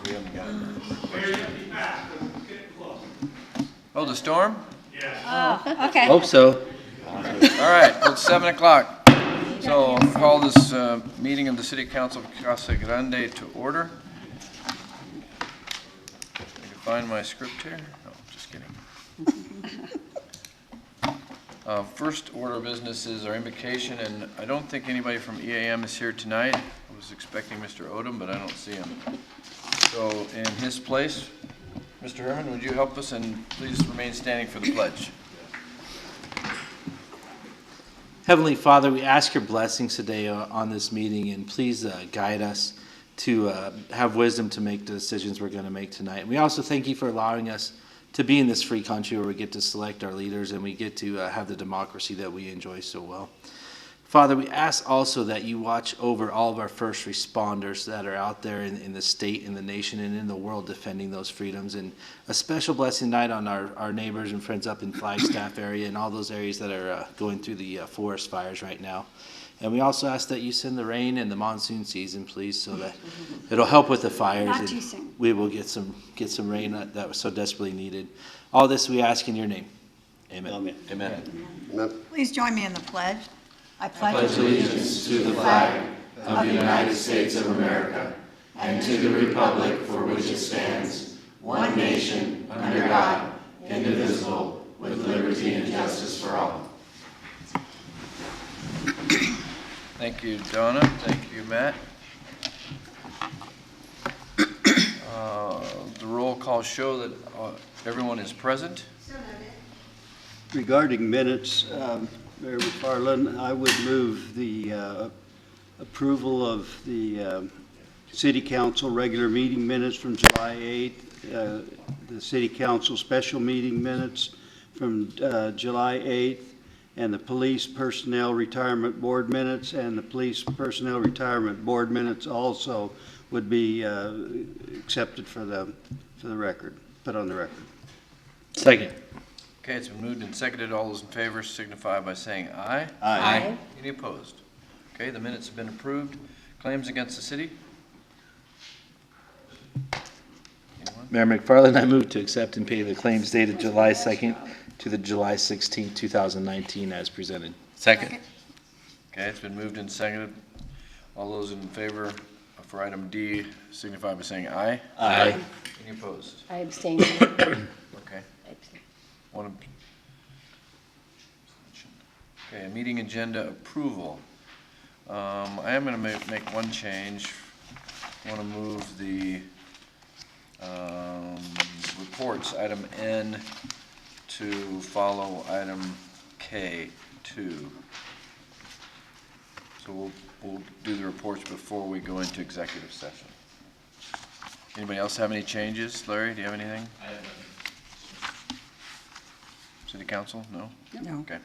We haven't got it. Oh, the storm? Oh, okay. Hope so. All right, well, it's 7 o'clock. So I'll call this meeting of the City Council of Casa Grande to order. I can find my script here. No, just kidding. First order of business is our invocation, and I don't think anybody from EAM is here tonight. I was expecting Mr. Odom, but I don't see him. So in his place, Mr. Herman, would you help us, and please remain standing for the pledge. Heavenly Father, we ask your blessings today on this meeting, and please guide us to have wisdom to make the decisions we're going to make tonight. And we also thank you for allowing us to be in this free country where we get to select our leaders and we get to have the democracy that we enjoy so well. Father, we ask also that you watch over all of our first responders that are out there in the state, in the nation, and in the world defending those freedoms. And a special blessing night on our neighbors and friends up in Flagstaff area and all those areas that are going through the forest fires right now. And we also ask that you send the rain and the monsoon season, please, so that it'll help with the fires. Not too soon. We will get some rain that was so desperately needed. All this we ask in your name. Amen. Amen. Amen. Please join me in the pledge. I Pledge allegiance to the flag of the United States of America and to the republic for which it stands, one nation, under God, indivisible, with liberty and justice for all. Thank you, Donna. Thank you, Matt. The roll call show that everyone is present. Regarding minutes, Mayor McFarland, I would move the approval of the City Council regular meeting minutes from July 8th, the City Council special meeting minutes from July 8th, and the Police Personnel Retirement Board minutes, and the Police Personnel Retirement Board minutes also would be accepted for the record, put on the record. Second. Okay, it's been moved and seconded. All those in favor signify by saying aye. Aye. Any opposed? Okay, the minutes have been approved. Claims against the city? Anyone? Mayor McFarland, I move to accept and pay the claims dated July 2nd to the July 16th, 2019 as presented. Second. Okay, it's been moved and seconded. All those in favor for item D signify by saying aye. Aye. Any opposed? I abstain. Okay. I abstain. One okay, meeting agenda approval. I am going to make one change. I want to move the reports, item N, to follow item K2. So we'll do the reports before we go into executive session. Anybody else have any changes? Larry, do you have anything? I have nothing. City Council? No? No. Okay.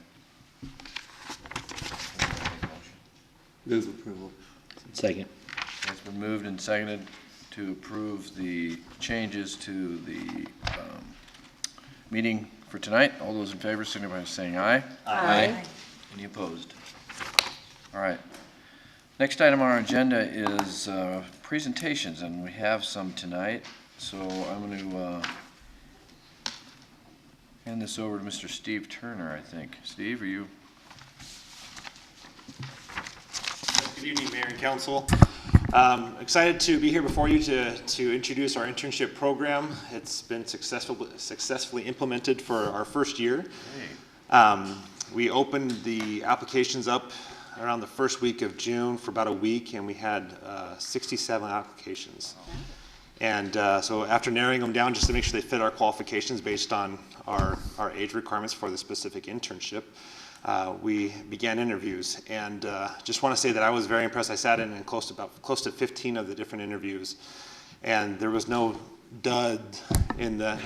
Move approval. Second. It's been moved and seconded to approve the changes to the meeting for tonight. All those in favor signify by saying aye. Aye. Any opposed? All right. Next item on our agenda is presentations, and we have some tonight. So I'm going to hand this over to Mr. Steve Turner, I think. Steve, are you? Good evening, Mayor and Council. Excited to be here before you to introduce our internship program. It's been successfully implemented for our first year. Hey. We opened the applications up around the first week of June for about a week, and we had 67 applications. And so after narrowing them down just to make sure they fit our qualifications based on our age requirements for the specific internship, we began interviews. And just want to say that I was very impressed. I sat in close to 15 of the different interviews, and there was no dud in that.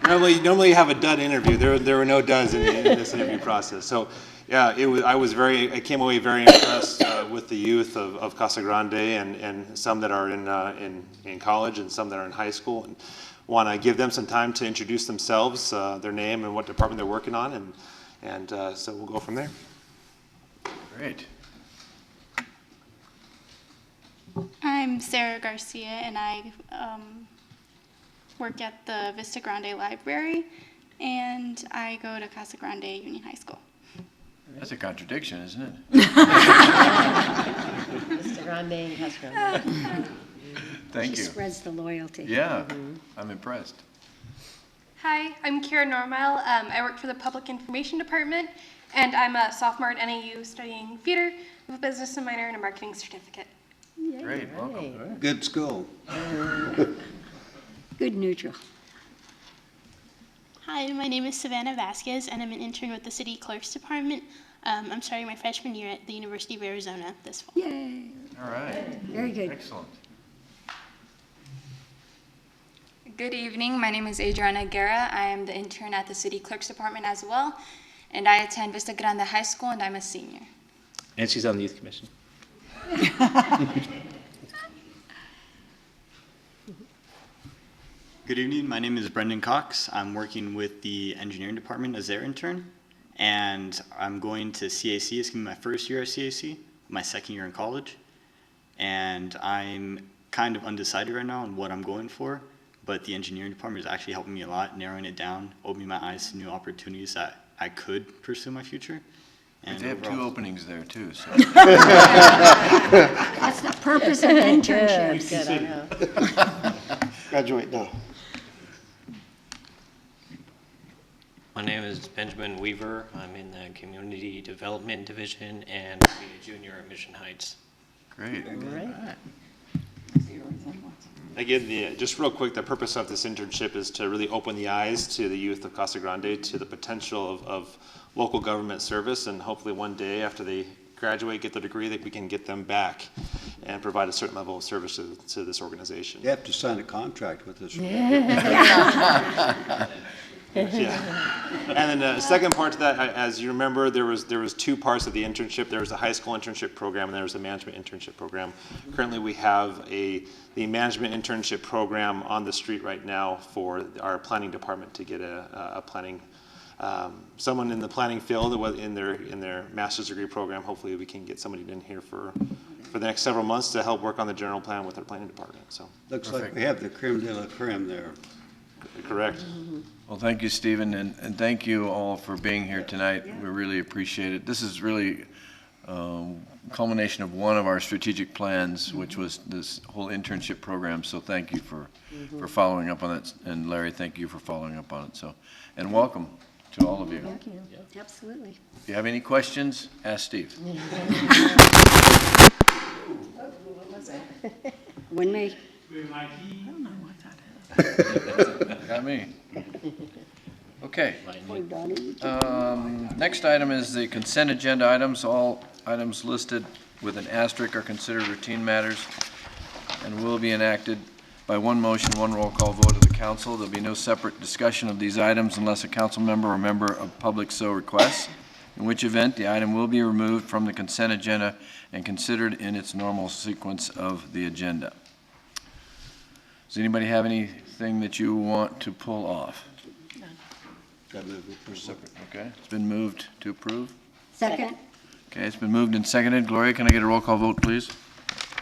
Normally you have a dud interview. There were no duds in this interview process. So yeah, I came away very impressed with the youth of Casa Grande, and some that are in college and some that are in high school, and want to give them some time to introduce themselves, their name and what department they're working on, and so we'll go from there. Great. I'm Sarah Garcia, and I work at the Vista Grande Library, and I go to Casa Grande Union High School. That's a contradiction, isn't it? Mr. Grande and Casa Grande. Thank She you. spreads the loyalty. Yeah, I'm impressed. Hi, I'm Kira Normal. I work for the Public Information Department, and I'm a sophomore at NAU studying theater with a business minor and a marketing certificate. Great, welcome. Good school. Good neutral. Hi, my name is Savannah Vasquez, and I'm an intern with the City Clerk's Department. I'm starting my freshman year at the University of Arizona this fall. Yay. All right, Very good. excellent. Good evening. My name is Adriana Guerra. I am the intern at the City Clerk's Department as well, and I attend Vista Grande High School, and I'm a senior. And she's on the youth commission. Good evening, my name is Brendan Cox. I'm working with the engineering department as their intern, and I'm going to CAC. It's going to be my first year at CAC, my second year in college, and I'm kind of undecided right now on what I'm going for, but the engineering department is actually helping me a lot, narrowing it down, opening my eyes to new opportunities that I could pursue in my future. And They have two overall- openings there too, so. That's the purpose of internships. Good, I know. Graduate now. My name is Benjamin Weaver. I'm in the Community Development Division and I'll be a junior at Mission Heights. Great. Right. Again, just real quick, the purpose of this internship is to really open the eyes to the youth of Casa Grande to the potential of local government service, and hopefully one day after they graduate, get their degree, that we can get them back and provide a certain level of service to this organization. You have to sign a contract with us. Yeah. And then the second part to that, as you remember, there was two parts of the internship. There was a high school internship program and there was a management internship program. Currently, we have the management internship program on the street right now for our planning department to get a planning, someone in the planning field in their master's degree program. Hopefully, we can get somebody in here for the next several months to help work on the general plan with our planning department. So, Looks like we have the creme de la creme there. correct. Well, thank you, Stephen, and thank you all for being here tonight. We really appreciate it. This is really culmination of one of our strategic plans, which was this whole internship program. So thank you for following up on it. And Larry, thank you for following up on it. So, and welcome to all of you. Thank you. Absolutely. If you have any questions, ask Steve. When may. Got me. Okay. Next item is the consent agenda items. All items listed with an asterisk are considered routine matters and will be enacted by one motion, one roll call vote of the council. There'll be no separate discussion of these items unless a council member or member of public so requests, in which event the item will be removed from the consent agenda and considered in its normal sequence of the agenda. Does anybody have anything that you want to pull off? Okay, it's been moved to approve. Second. Okay, it's been moved and seconded. Gloria, can I get a roll call vote, please?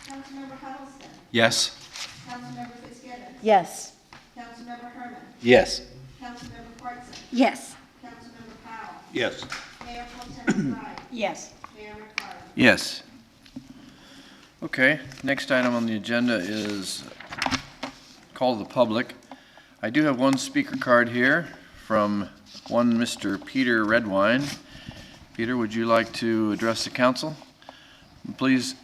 Councilmember Huddleston. Yes. Councilmember Fitzgibbons. Yes. Councilmember Herman. Yes. Councilmember Quartson. Yes. Councilmember Powell. Yes. Mayor Pro Tem McBride. Yes. Mayor Ricardo. Yes. Okay, next item on the agenda is call to the public. I do have one speaker card here from one Mr. Peter Redwine. Peter, would you like to address the council? Please,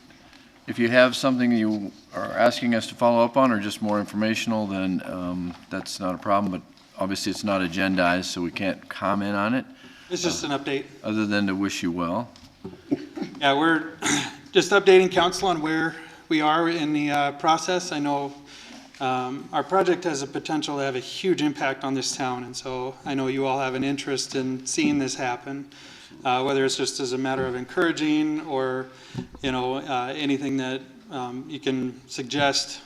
if you have something you are asking us to follow up on or just more informational, then that's not a problem, but obviously it's not agendized, so we can't comment on it, It's just an update. other than to wish you well. Yeah, we're just updating council on where we are in the process. I know our project has a potential to have a huge impact on this town, and so I know you all have an interest in seeing this happen, whether it's just as a matter of encouraging or, anything that you can suggest,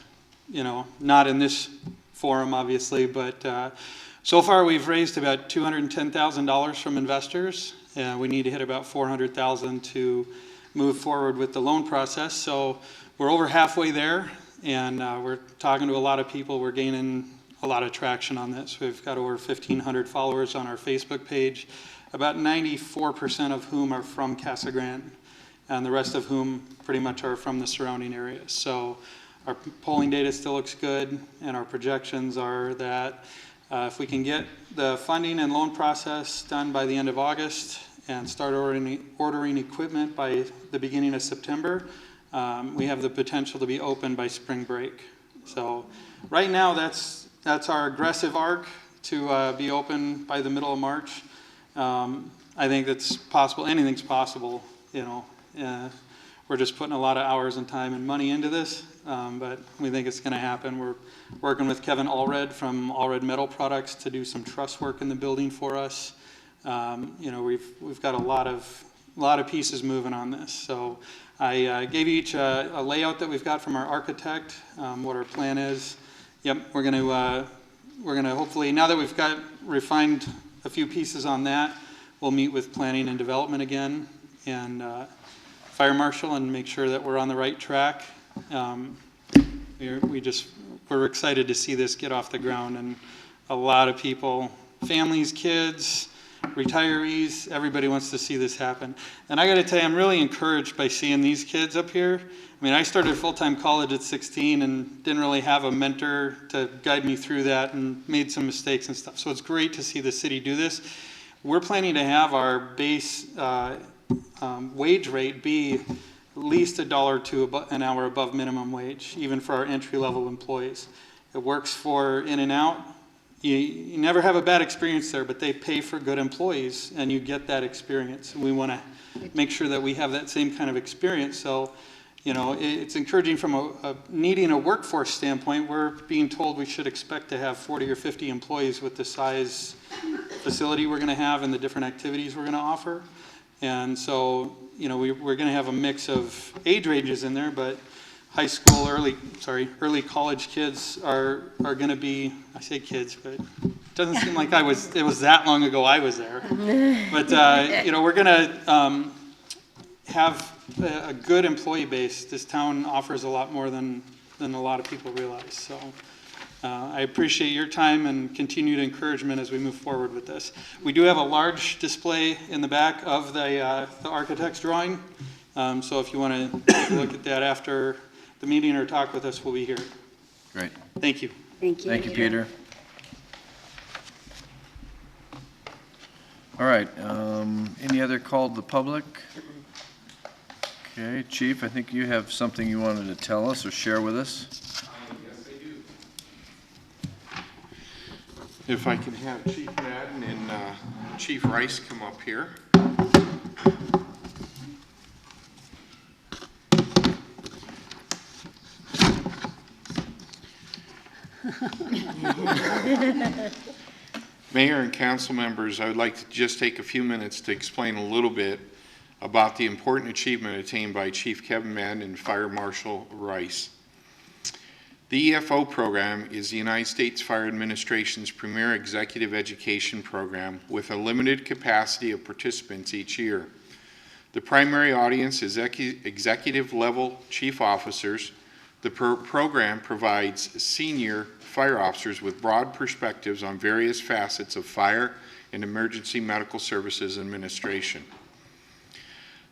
not in this forum, obviously, but so far we've raised about $210,000 from investors. We need to hit about $400,000 to move forward with the loan process. So we're over halfway there, and we're talking to a lot of people. We're gaining a lot of traction on this. We've got over 1,500 followers on our Facebook page, about 94% of whom are from Casa Grande, and the rest of whom pretty much are from the surrounding areas. So our polling data still looks good, and our projections are that if we can get the funding and loan process done by the end of August and start ordering equipment by the beginning of September, we have the potential to be open by spring break. So right now, that's our aggressive arc to be open by the middle of March. I think that's possible. Anything's possible, you know. We're just putting a lot of hours and time and money into this, but we think it's going to happen. We're working with Kevin Allred from Allred Metal Products to do some truss work in the building for us. You know, we've got a lot of pieces moving on this. So I gave you each a layout that we've got from our architect, what our plan is. Yep, we're gonna hopefully, now that we've got refined a few pieces on that, we'll meet with planning and development again, and fire marshal, and make sure that we're on the right track. We're excited to see this get off the ground, and a lot of people, families, kids, retirees, everybody wants to see this happen. And I got to tell you, I'm really encouraged by seeing these kids up here. I mean, I started full-time college at 16 and didn't really have a mentor to guide me through that, and made some mistakes and stuff. So it's great to see the city do this. We're planning to have our base wage rate be at least $1 or $2 an hour above minimum wage, even for our entry-level employees. It works for in and out. You never have a bad experience there, but they pay for good employees, and you get that experience. We want to make sure that we have that same kind of experience. So, you know, it's encouraging from needing a workforce standpoint. We're being told we should expect to have 40 or 50 employees with the size facility we're going to have and the different activities we're going to offer. And so, you know, we're going to have a mix of age ranges in there, but high school, early college kids are going to be, I say kids, but it doesn't seem like it was that long ago I was there. But, you know, we're going to have a good employee base. This town offers a lot more than a lot of people realize. So I appreciate your time and continued encouragement as we move forward with this. We do have a large display in the back of the architect's drawing. So if you want to take a look at that after the meeting or talk with us, we'll be here. Great. Thank you. Thank you. Thank you, Peter. All right, any other call to the public? Okay, Chief, I think you have something you wanted to tell us or share with us. Yes, I do. If I can have Chief Madden and Chief Rice come up here. Mayor and council members, I would like to just take a few minutes to explain a little bit about the important achievement attained by Chief Kevin Madden and Fire Marshal Rice. The EFO program is the United States Fire Administration's premier executive education program with a limited capacity of participants each year. The primary audience is executive level chief officers. The program provides senior fire officers with broad perspectives on various facets of fire and emergency medical services administration.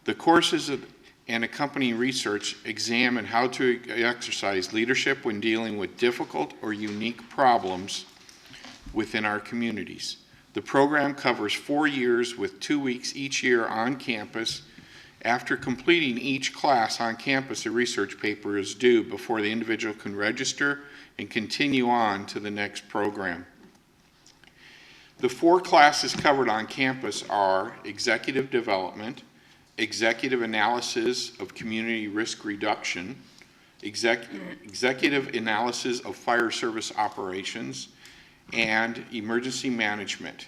The courses and accompanying research examine how to exercise leadership when dealing with difficult or unique problems within our communities. The program covers 4 years with 2 weeks each year on campus. After completing each class on campus, a research paper is due before the individual can register and continue on to the next program. The 4 classes covered on campus are executive development, executive analysis of community risk reduction, executive analysis of fire service operations, and emergency management.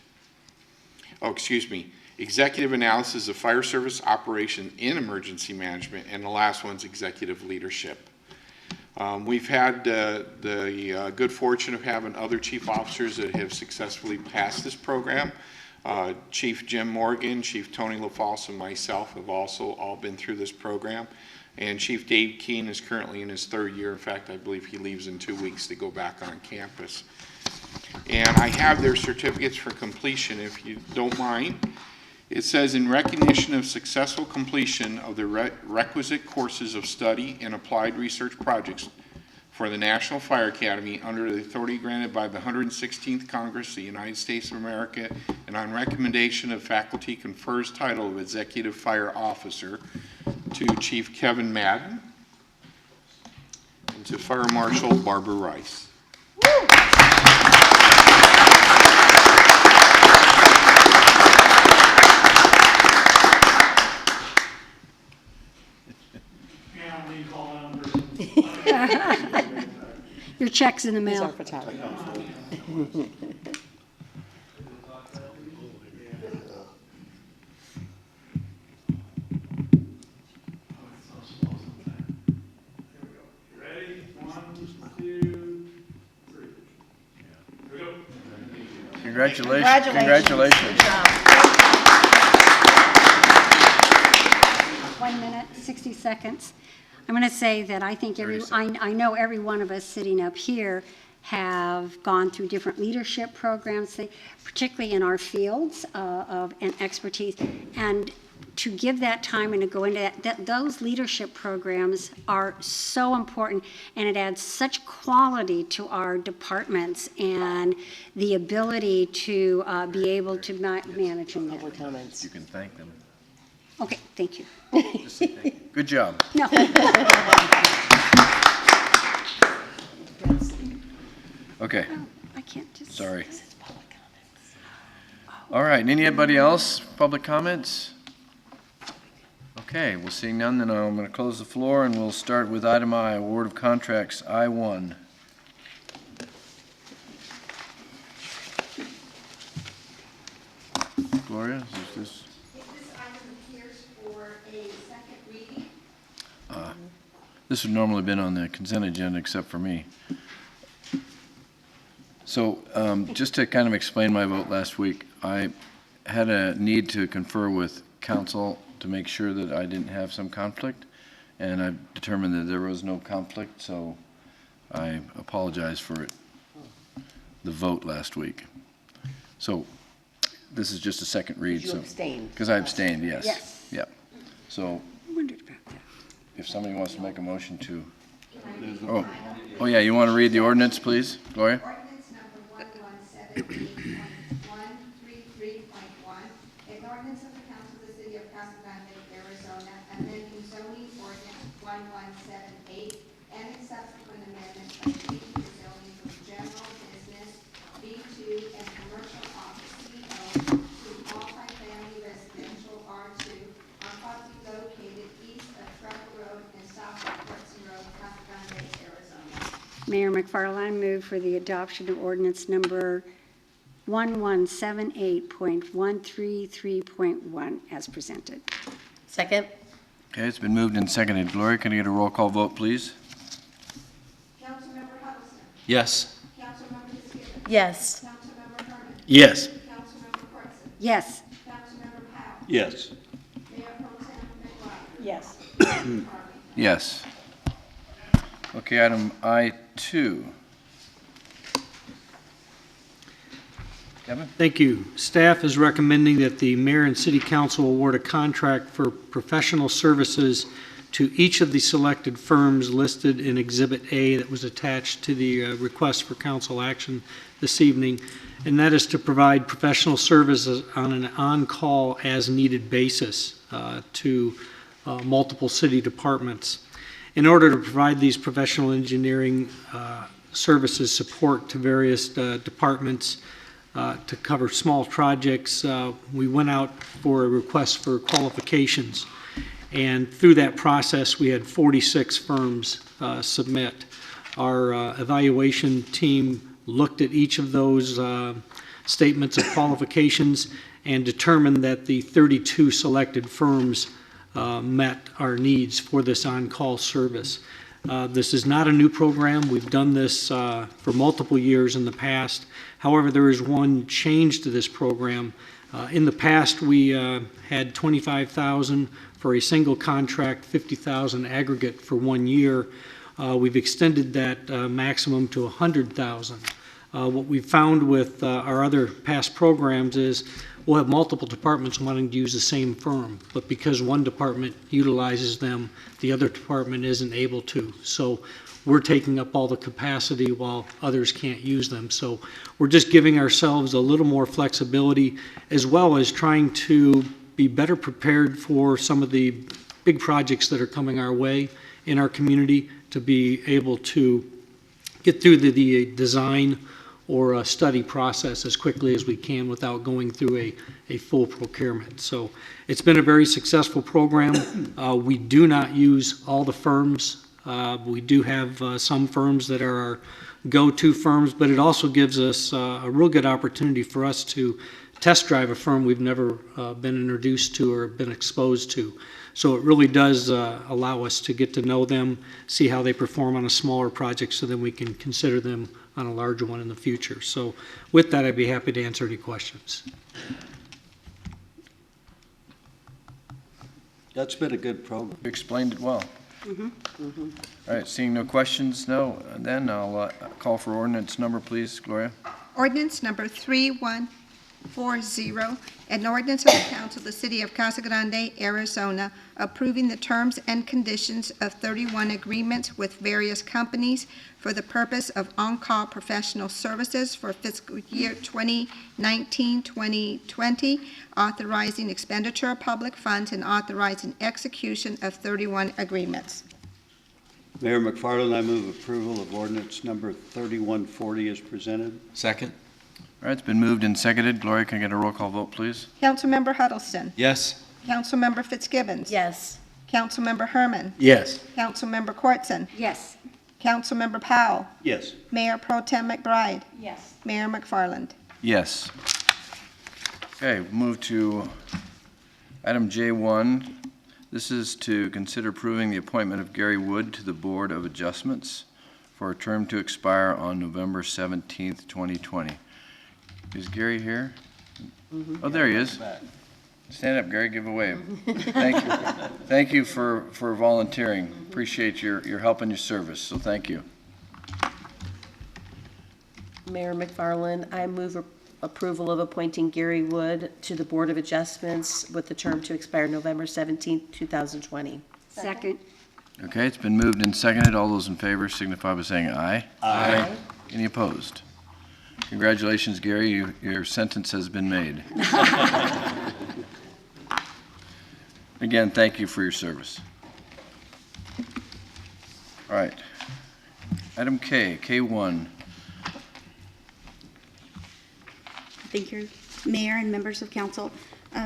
Executive analysis of fire service operation in emergency management, and the last one's executive leadership. We've had the good fortune of having other chief officers that have successfully passed this program. Chief Jim Morgan, Chief Tony LaFalce, and myself have also all been through this program. And Chief Dave Keene is currently in his 3rd year. In fact, I believe he leaves in 2 weeks to go back on campus. And I have their certificates for completion, if you don't mind. It says, in recognition of successful completion of the requisite courses of study and applied research projects for the National Fire Academy under the authority granted by the 116th Congress of the United States of America, and on recommendation of faculty, confers title of Executive Fire Officer to Chief Kevin Madden and to Fire Marshal Barbara Rice. Your check's in the He's our mail. photographer. Congratulations. Congratulations. 1 minute, 60 seconds. I'm going to say that I think I know every one of us sitting up here have gone through different leadership programs, particularly in our fields and expertise. And to give that time and to go into that, those leadership programs are so important, and it adds such quality to our departments and the ability to be able to manage them. Public comments. You can thank them. Okay, thank you. Just say thank you. Good job. No. Okay. I can't just. Sorry. All right, anybody else? Public comments? Okay, we'll see none, then I'm going to close the floor, and we'll start with item I, award of contracts, I-1. Gloria, is this? This item appears for a second reading. This would normally been on the consent agenda except for me. So just to kind of explain my vote last week, I had a need to confer with council to make sure that I didn't have some conflict, and I determined that there was no conflict, so I apologize for the vote last week. So this is just a second read. You abstained. Because I abstained, yes. Yes. Yep. So I wondered about that. if somebody wants to make a motion to, oh yeah, you want to read the ordinance, please, Gloria? Ordinance number 1178.133.1, an ordinance of the council of the city of Casa, Grande, Arizona, amending zoning ordinance 1178 and its subsequent amendments by changing the zoning from general business B2 and commercial office CO to multifamily residential R2 on property located east of Trucker Road and south of Portson Road, Casa Grande, Arizona. Mayor McFarland, move for the adoption of ordinance number 1178.133.1 as presented. Second? Okay, it's been moved and seconded. Gloria, can I get a roll call vote, please? Councilmember Huddleston. Yes. Councilmember Fitzgibbon. Yes. Councilmember Herman. Yes. Councilmember Portson. Yes. Councilmember Powell. Yes. Mayor Pro Tem McGuire. Yes. Harvey. Yes. Okay, item I-2. Kevin? Thank you. Staff is recommending that the mayor and city council award a contract for professional services to each of the selected firms listed in Exhibit A that was attached to the request for council action this evening, and that is to provide professional services on an on-call as-needed basis to multiple city departments. In order to provide these professional engineering services support to various departments, to cover small projects, we went out for a request for qualifications. And through that process, we had 46 firms submit. Our evaluation team looked at each of those statements of qualifications and determined that the 32 selected firms met our needs for this on-call service. This is not a new program. We've done this for multiple years in the past. However, there is one change to this program In the past, we had $25,000 for a single contract, $50,000 aggregate for 1 year. We've extended that maximum to $100,000. What we've found with our other past programs is we'll have multiple departments wanting to use the same firm, but because one department utilizes them, the other department isn't able to. So we're taking up all the capacity while others can't use them. So we're just giving ourselves a little more flexibility, as well as trying to be better prepared for some of the big projects that are coming our way in our community, to be able to get through the design or a study process as quickly as we can without going through a full procurement. So it's been a very successful program. We do not use all the firms. We do have some firms that are our go-to firms, but it also gives us a real good opportunity for us to test drive a firm we've never been introduced to or been exposed to. So it really does allow us to get to know them, see how they perform on a smaller project, so then we can consider them on a larger one in the future. So with that, I'd be happy to answer any questions. That's been a good program. You explained it well. All right, seeing no questions, then I'll call for ordinance number, please, Gloria. Ordinance number 3140, an ordinance of the Council of the City of Casa Grande, Arizona, approving the terms and conditions of 31 agreements with various companies for the purpose of on-call professional services for fiscal year 2019-2020, authorizing expenditure of public funds and authorizing execution of 31 agreements. Mayor McFarland, I move approval of ordinance number 3140 as presented. Second? All right, it's been moved and seconded. Gloria, can I get a roll call vote, please? Councilmember Huddleston. Yes. Councilmember Fitzgibbons. Yes. Councilmember Herman. Yes. Councilmember Cortson. Yes. Councilmember Powell. Yes. Mayor Pro Tem McBride. Yes. Mayor McFarland. Yes. Okay, we'll move to item J1. This is to consider approving the appointment of Gary Wood to the Board of Adjustments for a term to expire on November 17th, 2020. Is Gary here? Oh, there he is. Stand up, Gary, give a wave. Thank you. Thank you for volunteering. Appreciate your help and your service, so thank you. Mayor McFarland, I move approval of appointing Gary Wood to the Board of Adjustments with the term to expire November 17th, 2020. Second. Okay, it's been moved and seconded. All those in favor signify by saying aye. Aye. Any opposed? Congratulations, Gary. Your sentence has been made. Again, thank you for your service. All right. Item K, K1. Thank you, Mayor and members of council.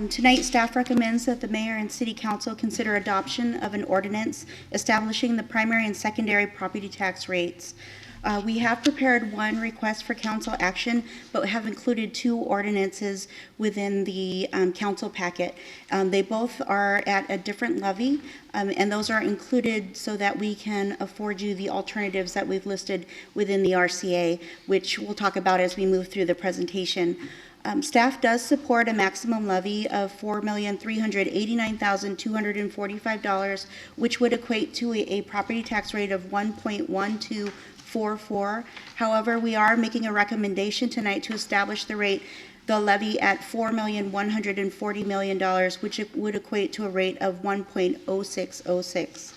Tonight, staff recommends that the mayor and city council consider adoption of an ordinance establishing the primary and secondary property tax rates. We have prepared one request for council action, but have included two ordinances within the council packet. They both are at a different levy, and those are included so that we can afford you the alternatives that we've listed within the RCA, which we'll talk about as we move through the presentation. Staff does support a maximum levy of $4,389,245, which would equate to a property tax rate of 1.1244. However, we are making a recommendation tonight to establish the levy at $4,140,000, which would equate to a rate of 1.0606.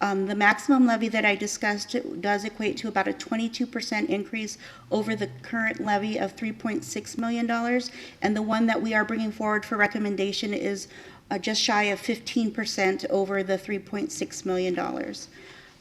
The maximum levy that I discussed does equate to about a 22% increase over the current levy of $3.6 million, and the one that we are bringing forward for recommendation is just shy of 15% over the $3.6 million.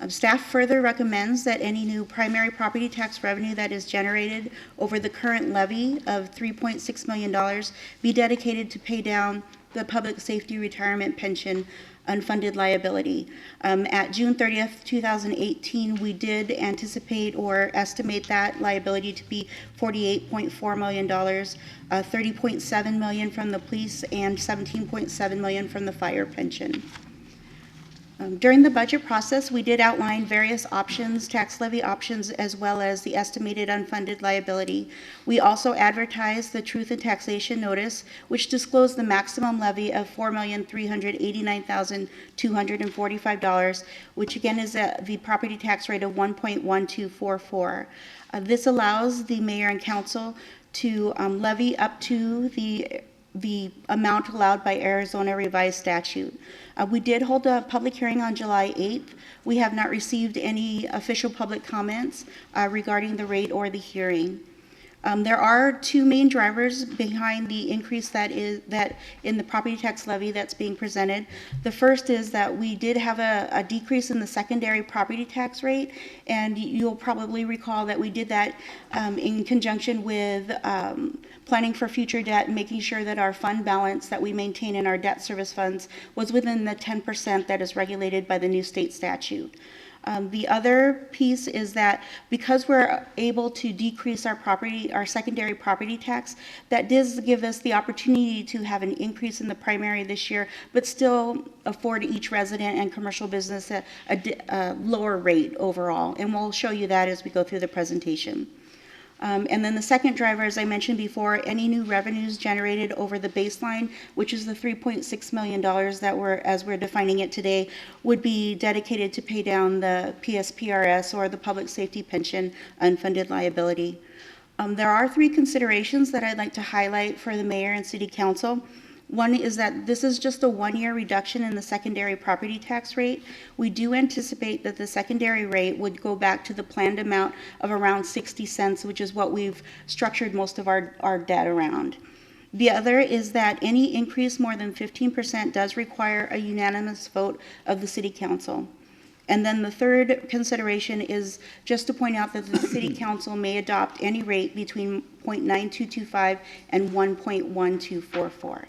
Staff further recommends that any new primary property tax revenue that is generated over the current levy of $3.6 million be dedicated to pay down the public safety retirement pension unfunded liability. At June 30th, 2018, we did anticipate or estimate that liability to be $48.4 million, $30.7 million from the police and $17.7 million from the fire pension. During the budget process, we did outline various options, tax levy options, as well as the estimated unfunded liability. We also advertised the Truth in Taxation Notice, which disclosed the maximum levy of $4,389,245, which again is the property tax rate of 1.1244. This allows the mayor and council to levy up to the amount allowed by Arizona revised statute. We did hold a public hearing on July 8th. We have not received any official public comments regarding the rate or the hearing. There are two main drivers behind the increase that in the property tax levy that's being presented. The first is that we did have a decrease in the secondary property tax rate, and you'll probably recall that we did that in conjunction with planning for future debt and making sure that our fund balance that we maintain in our debt service funds was within the 10% that is regulated by the new state statute. The other piece is that because we're able to decrease our secondary property tax, that does give us the opportunity to have an increase in the primary this year, but still afford each resident and commercial business a lower rate overall. And we'll show you that as we go through the presentation. And then the second driver, as I mentioned before, any new revenues generated over the baseline, which is the $3.6 million that as we're defining it today, would be dedicated to pay down the PSPRS or the public safety pension unfunded liability. There are three considerations that I'd like to highlight for the mayor and city council. One is that this is just a one-year reduction in the secondary property tax rate. We do anticipate that the secondary rate would go back to the planned amount of around 60 cents, which is what we've structured most of our debt around. The other is that any increase more than 15% does require a unanimous vote of the city council. And then the third consideration is just to point out that the city council may adopt any rate between 0.9225 and 1.1244.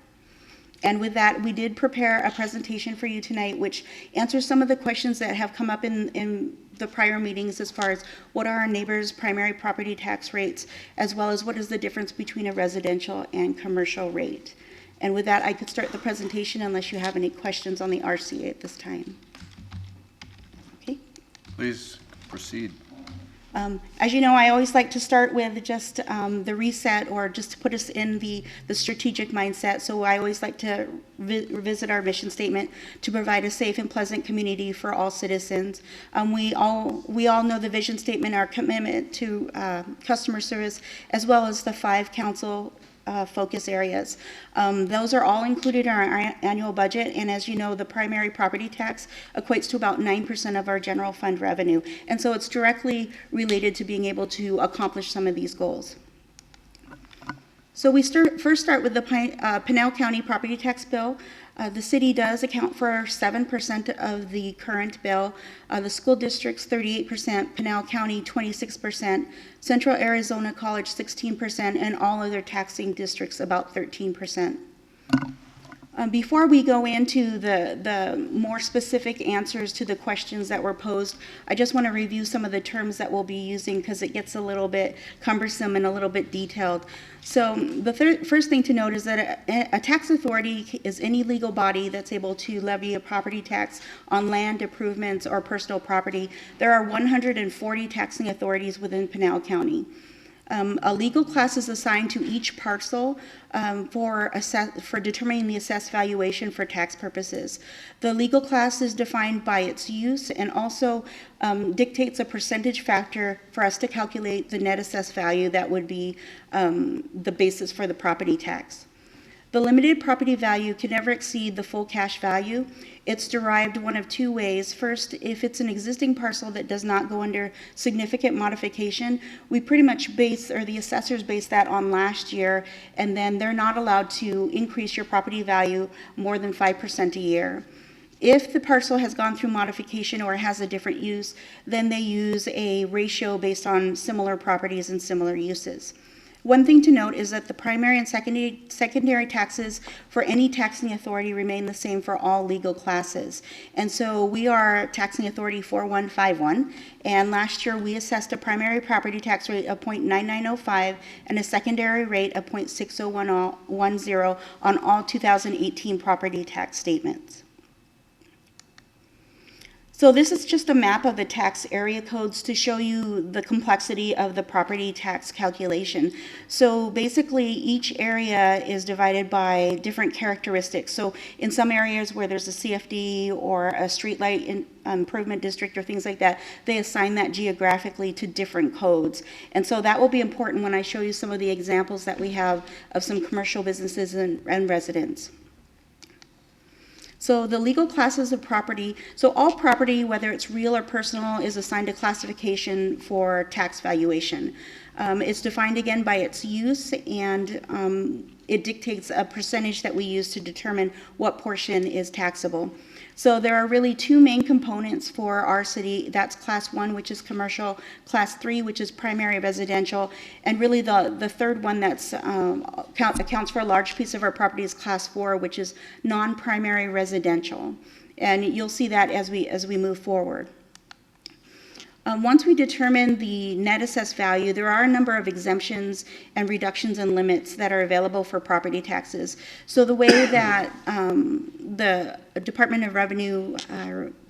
And with that, we did prepare a presentation for you tonight, which answers some of the questions that have come up in the prior meetings as far as what are our neighbors' primary property tax rates, as well as what is the difference between a residential and commercial rate. And with that, I could start the presentation unless you have any questions on the RCA at this time. Okay. Please proceed. As you know, I always like to start with just the reset, or just to put us in the strategic mindset. So I always like to revisit our mission statement to provide a safe and pleasant community for all citizens. We all know the vision statement, our commitment to customer service, as well as the 5 council focus areas. Those are all included in our annual budget, and as you know, the primary property tax equates to about 9% of our general fund revenue, and so it's directly related to being able to accomplish some of these goals. So we first start with the Pinal County property tax bill. The city does account for 7% of the current bill. The school districts 38%, Pinal County 26%, Central Arizona College 16%, and all other taxing districts about 13%. Before we go into the more specific answers to the questions that were posed, I just want to review some of the terms that we'll be using because it gets a little bit cumbersome and a little bit detailed. So the first thing to note is that a tax authority is any legal body that's able to levy a property tax on land, improvements, or personal property. There are 140 taxing authorities within Pinal County. A legal class is assigned to each parcel for determining the assessed valuation for tax purposes. The legal class is defined by its use and also dictates a percentage factor for us to calculate the net assessed value that would be the basis for the property tax. The limited property value can never exceed the full cash value. It's derived one of two ways. First, if it's an existing parcel that does not go under significant modification, we pretty much base, or the assessors base that on last year, and then they're not allowed to increase your property value more than 5% a year. If the parcel has gone through modification or has a different use, then they use a ratio based on similar properties and similar uses. One thing to note is that the primary and secondary taxes for any taxing authority remain the same for all legal classes. And so we are taxing authority 4151, and last year we assessed a primary property tax rate of 0.9905 and a secondary rate of 0.60110 on all 2018 property tax statements. So this is just a map of the tax area codes to show you the complexity of the property tax calculation. So basically, each area is divided by different characteristics. So in some areas where there's a CFD or a streetlight improvement district or things like that, they assign that geographically to different codes. And so that will be important when I show you some of the examples that we have of some commercial businesses and residents. So the legal classes of property, so all property, whether it's real or personal, is assigned a classification for tax valuation. It's defined again by its use, and it dictates a percentage that we use to determine what portion is taxable. So there are really two main components for our city. That's class 1, which is commercial, class 3, which is primary residential, and really the third one that's accounts for a large piece of our property is class 4, which is non-primary residential. And you'll see that as we move forward. Once we determine the net assessed value, there are a number of exemptions and reductions and limits that are available for property taxes. So the way that the Department of Revenue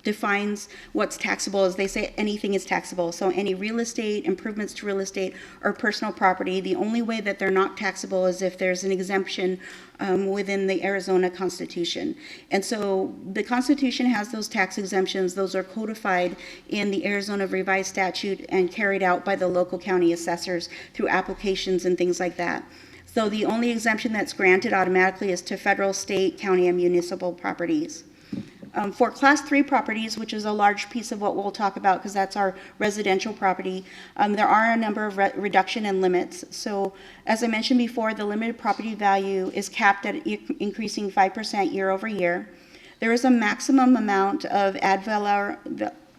defines what's taxable is they say anything is taxable. So any real estate, improvements to real estate, or personal property, the only way that they're not taxable is if there's an exemption within the Arizona Constitution. And so the Constitution has those tax exemptions. Those are codified in the Arizona Revised Statute and carried out by the local county assessors through applications and things like that. So the only exemption that's granted automatically is to federal, state, county, and municipal properties. For class 3 properties, which is a large piece of what we'll talk about because that's our residential property, there are a number of reduction and limits. So as I mentioned before, the limited property value is capped at increasing 5% year over year. There is a maximum amount of ad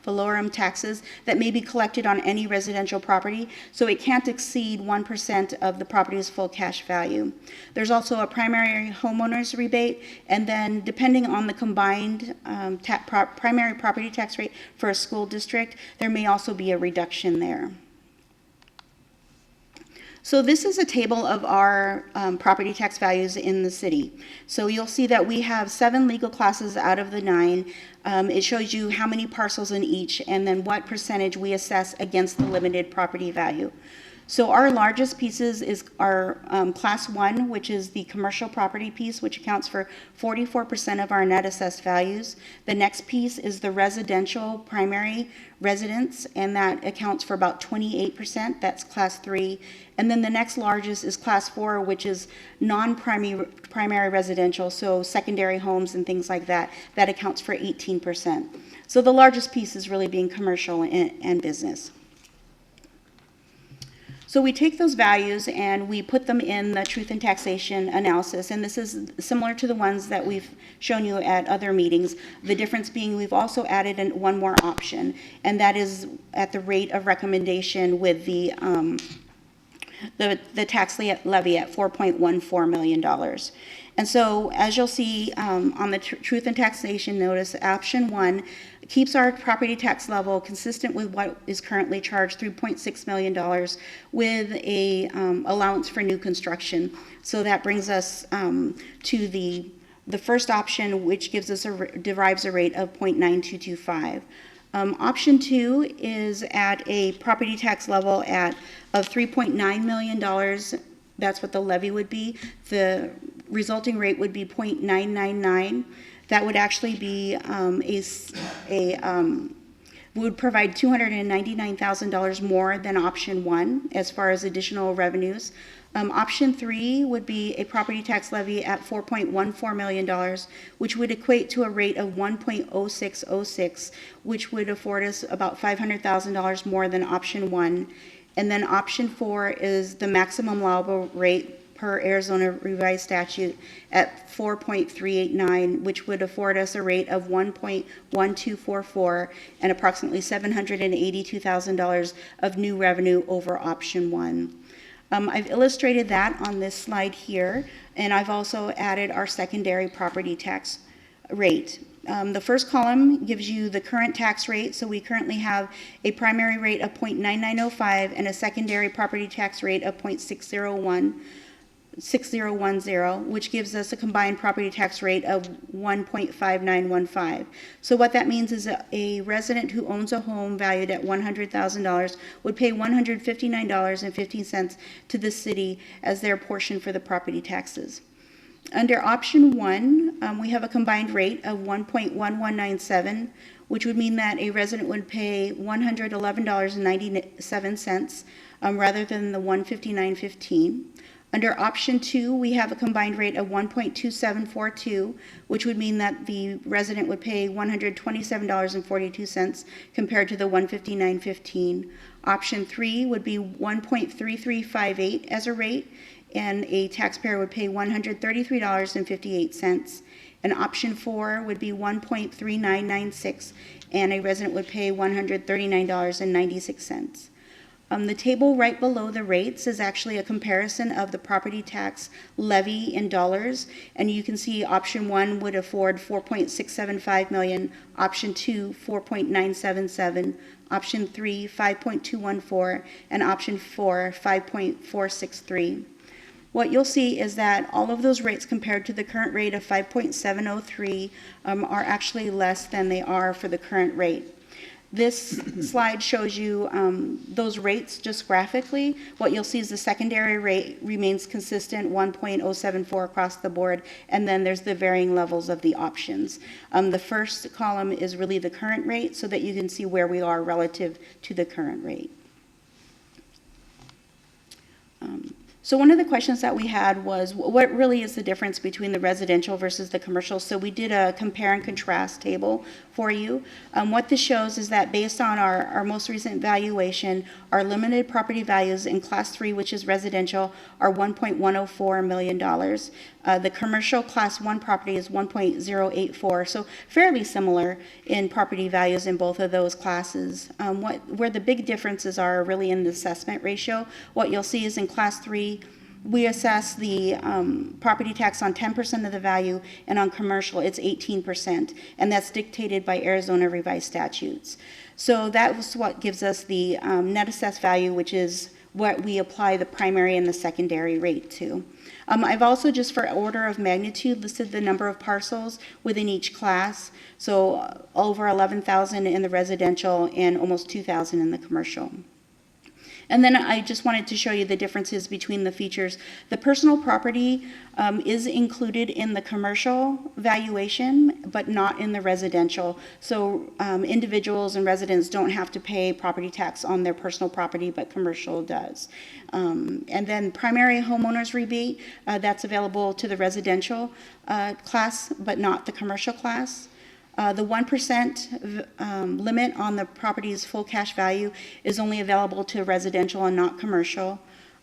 valorem taxes that may be collected on any residential property, so it can't exceed 1% of the property's full cash value. There's also a primary homeowner's rebate, and then depending on the combined primary property tax rate for a school district, there may also be a reduction there. So this is a table of our property tax values in the city. So you'll see that we have 7 legal classes out of the 9. It shows you how many parcels in each and then what percentage we assess against the limited property value. So our largest pieces is our class 1, which is the commercial property piece, which accounts for 44% of our net assessed values. The next piece is the residential primary residence, and that accounts for about 28%. That's class 3. And then the next largest is class 4, which is non-primary residential, so secondary homes and things like that. That accounts for 18%. So the largest piece is really being commercial and business. So we take those values and we put them in the truth and taxation analysis, and this is similar to the ones that we've shown you at other meetings. The difference being we've also added one more option, and that is at the rate of recommendation with the tax levy at $4.14 million. And so as you'll see on the truth and taxation notice, option 1 keeps our property tax level consistent with what is currently charged, $3.6 million, with a allowance for new construction. So that brings us to the first option, which gives us derives a rate of 0.9225. Option 2 is at a property tax level of $3.9 million. That's what the levy would be. The resulting rate would be 0.999. That would actually be would provide $299,000 more than option 1 as far as additional revenues. Option 3 would be a property tax levy at $4.14 million, which would equate to a rate of 1.0606, which would afford us about $500,000 more than option 1. And then option 4 is the maximum allowable rate per Arizona Revised Statute at 4.389, which would afford us a rate of 1.1244 and approximately $782,000 of new revenue over option 1. I've illustrated that on this slide here, and I've also added our secondary property tax rate. The first column gives you the current tax rate, so we currently have a primary rate of 0.9905 and a secondary property tax rate of 0.601. 6010, which gives us a combined property tax rate of 1.5915. So what that means is a resident who owns a home valued at $100,000 would pay $159.15 to the city as their portion for the property taxes. Under option 1, we have a combined rate of 1.1197, which would mean that a resident would pay $111.97 rather than the $159.15. Under option 2, we have a combined rate of 1.2742, which would mean that the resident would pay $127.42 compared to the $159.15. Option 3 would be 1.3358 as a rate, and a taxpayer would pay $133.58. And option 4 would be 1.3996, and a resident would pay $139.96. The table right below the rates is actually a comparison of the property tax levy in dollars, and you can see option 1 would afford $4.675 million, option 2 $4.977, option 3 $5.214, and option 4 $5.463. What you'll see is that all of those rates compared to the current rate of 5.703 are actually less than they are for the current rate. This slide shows you those rates just graphically. What you'll see is the secondary rate remains consistent, 1.074 across the board, and then there's the varying levels of the options. The first column is really the current rate so that you can see where we are relative to the current rate. So one of the questions that we had was, what really is the difference between the residential versus the commercial? So we did a compare and contrast table for you. What this shows is that based on our most recent valuation, our limited property values in Class 3, which is residential, are $1.104 million. The commercial Class 1 property is $1.084, so fairly similar in property values in both of those classes. Where the big differences are really in the assessment ratio. What you'll see is in Class 3, we assess the property tax on 10% of the value, and on commercial it's 18%, and that's dictated by Arizona revised statutes. So that was what gives us the net assessed value, which is what we apply the primary and the secondary rate to. I've also, just for order of magnitude, listed the number of parcels within each class, so over 11,000 in the residential and almost 2,000 in the commercial. And then I just wanted to show you the differences between the features. The personal property is included in the commercial valuation, but not in the residential. So individuals and residents don't have to pay property tax on their personal property, but commercial does. And then primary homeowners rebate, that's available to the residential class, but not the commercial class. The 1% limit on the property's full cash value is only available to residential and not commercial.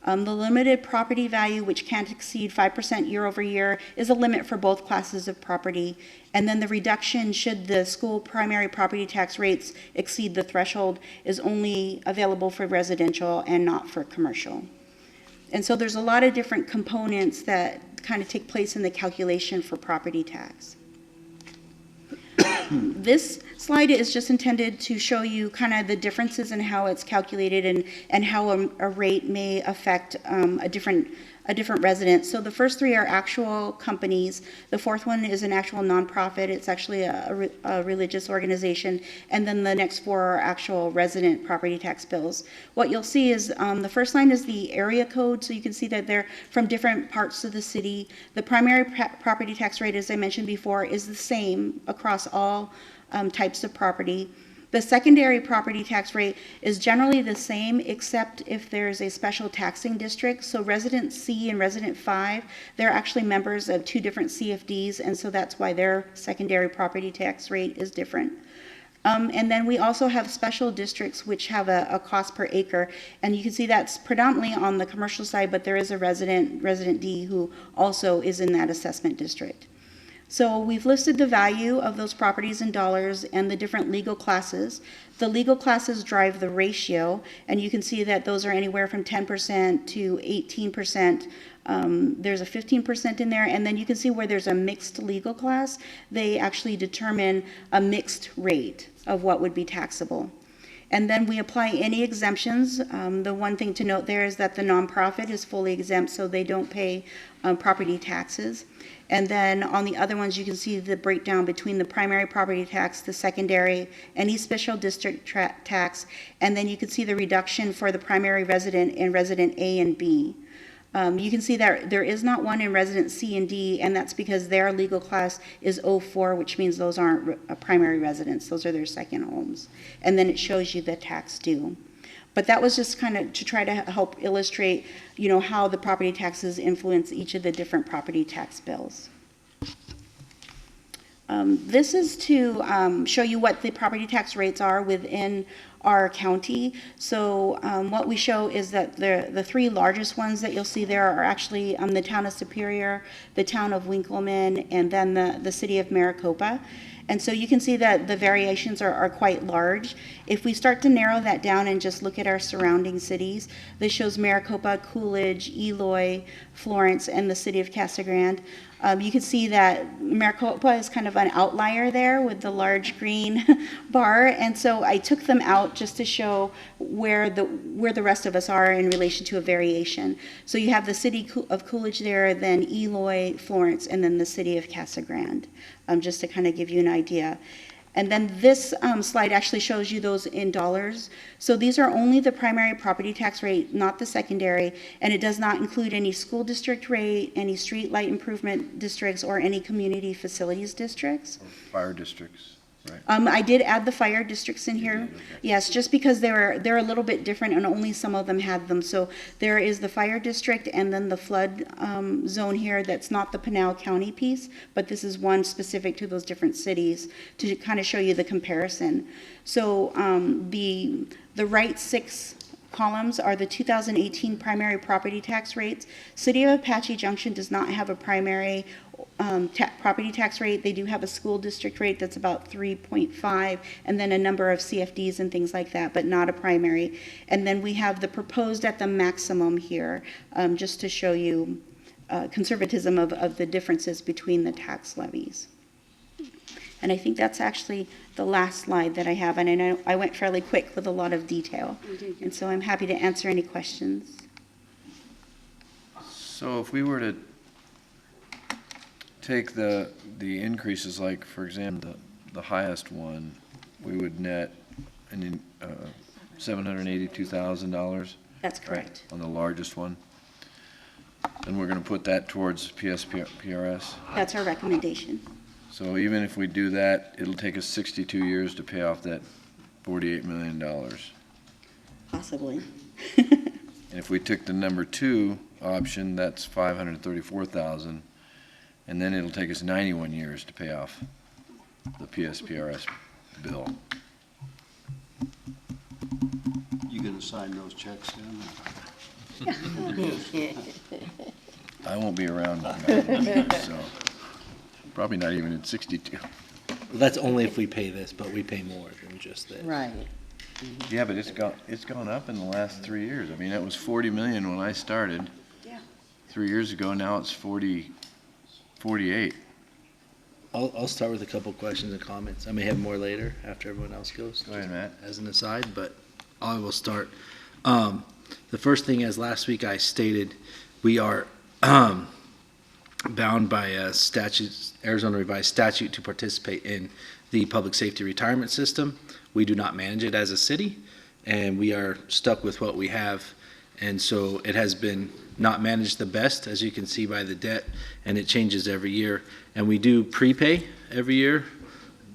The limited property value, which can't exceed 5% year over year, is a limit for both classes of property. And then the reduction, should the school primary property tax rates exceed the threshold, is only available for residential and not for commercial. And so there's a lot of different components that kind of take place in the calculation for property tax. This slide is just intended to show you kind of the differences in how it's calculated and how a rate may affect a different resident. So the first three are actual companies. The fourth one is an actual nonprofit. It's actually a religious organization. And then the next four are actual resident property tax bills. What you'll see is the first line is the area code. So you can see that they're from different parts of the city. The primary property tax rate, as I mentioned before, is the same across all types of property. The secondary property tax rate is generally the same, except if there's a special taxing district. So resident C and resident 5, they're actually members of two different CFDs, and so that's why their secondary property tax rate is different. And then we also have special districts which have a cost per acre, and you can see that's predominantly on the commercial side, but there is a resident D, who also is in that assessment district. So we've listed the value of those properties in dollars and the different legal classes. The legal classes drive the ratio, and you can see that those are anywhere from 10% to 18%. There's a 15% in there, and then you can see where there's a mixed legal class, they actually determine a mixed rate of what would be taxable. And then we apply any exemptions. The one thing to note there is that the nonprofit is fully exempt, so they don't pay property taxes. And then on the other ones, you can see the breakdown between the primary property tax, the secondary, any special district tax, and then you can see the reduction for the primary resident in resident A and B. You can see that there is not one in resident C and D, and that's because their legal class is 04, which means those aren't primary residents. Those are their second homes. And then it shows you the tax due. But that was just kind of to try to help illustrate, you know, how the property taxes influence each of the different property tax bills. This is to show you what the property tax rates are within our county. So what we show is that the three largest ones that you'll see there are actually the town of Superior, the town of Winkleman, and then the city of Maricopa. And so you can see that the variations are quite large. If we start to narrow that down and just look at our surrounding cities, this shows Maricopa, Coolidge, Eloy, Florence, and the city of Casa Grande. You can see that Maricopa is kind of an outlier there with the large green bar, and so I took them out just to show where the rest of us are in relation to a variation. So you have the city of Coolidge there, then Eloy, Florence, and then the city of Casa Grande, just to kind of give you an idea. And then this slide actually shows you those in dollars. So these are only the primary property tax rate, not the secondary, and it does not include any school district rate, any street light improvement districts, or any community facilities districts. Or fire districts, right? I did add the fire districts in here. Yes, just because they're a little bit different and only some of them had them. So there is the fire district and then the flood zone here that's not the Pinal County piece, but this is one specific to those different cities to kind of show you the comparison. So the right six columns are the 2018 primary property tax rates. City of Apache Junction does not have a primary property tax rate. They do have a school district rate that's about 3.5, and then a number of CFDs and things like that, but not a primary. And then we have the proposed at the maximum here, just to show you conservatism of the differences between the tax levies. And I think that's actually the last slide that I have, and I know I went fairly quick with a lot of detail. And so I'm happy to answer any questions. So if we were to take the increases, like, for example, the highest one, we would net $782,000. That's correct. On the largest one. And we're going to put that towards PRS. That's our recommendation. So even if we do that, it'll take us 62 years to pay off that $48 million. Possibly. And if we took the number 2 option, that's $534,000, and then it'll take us 91 years to pay off the PSPRS bill. You gonna sign those checks then? I won't be around on 91 years, so probably not even in 62. Well, that's only if we pay this, but we pay more than just this. Right. Yeah, but it's gone up in the last 3 years. I mean, it was 40 million when I started. Yeah. 3 years ago, now it's 48. I'll start with a couple questions and comments. I may have more later after everyone else goes. Go ahead, Matt. As an aside, but I will start. The first thing, as last week I stated, we are bound by statutes, Arizona revised statute, to participate in the public safety retirement system. We do not manage it as a city, and we are stuck with what we have. And so it has been not managed the best, as you can see by the debt, and it changes every year. And we do prepay every year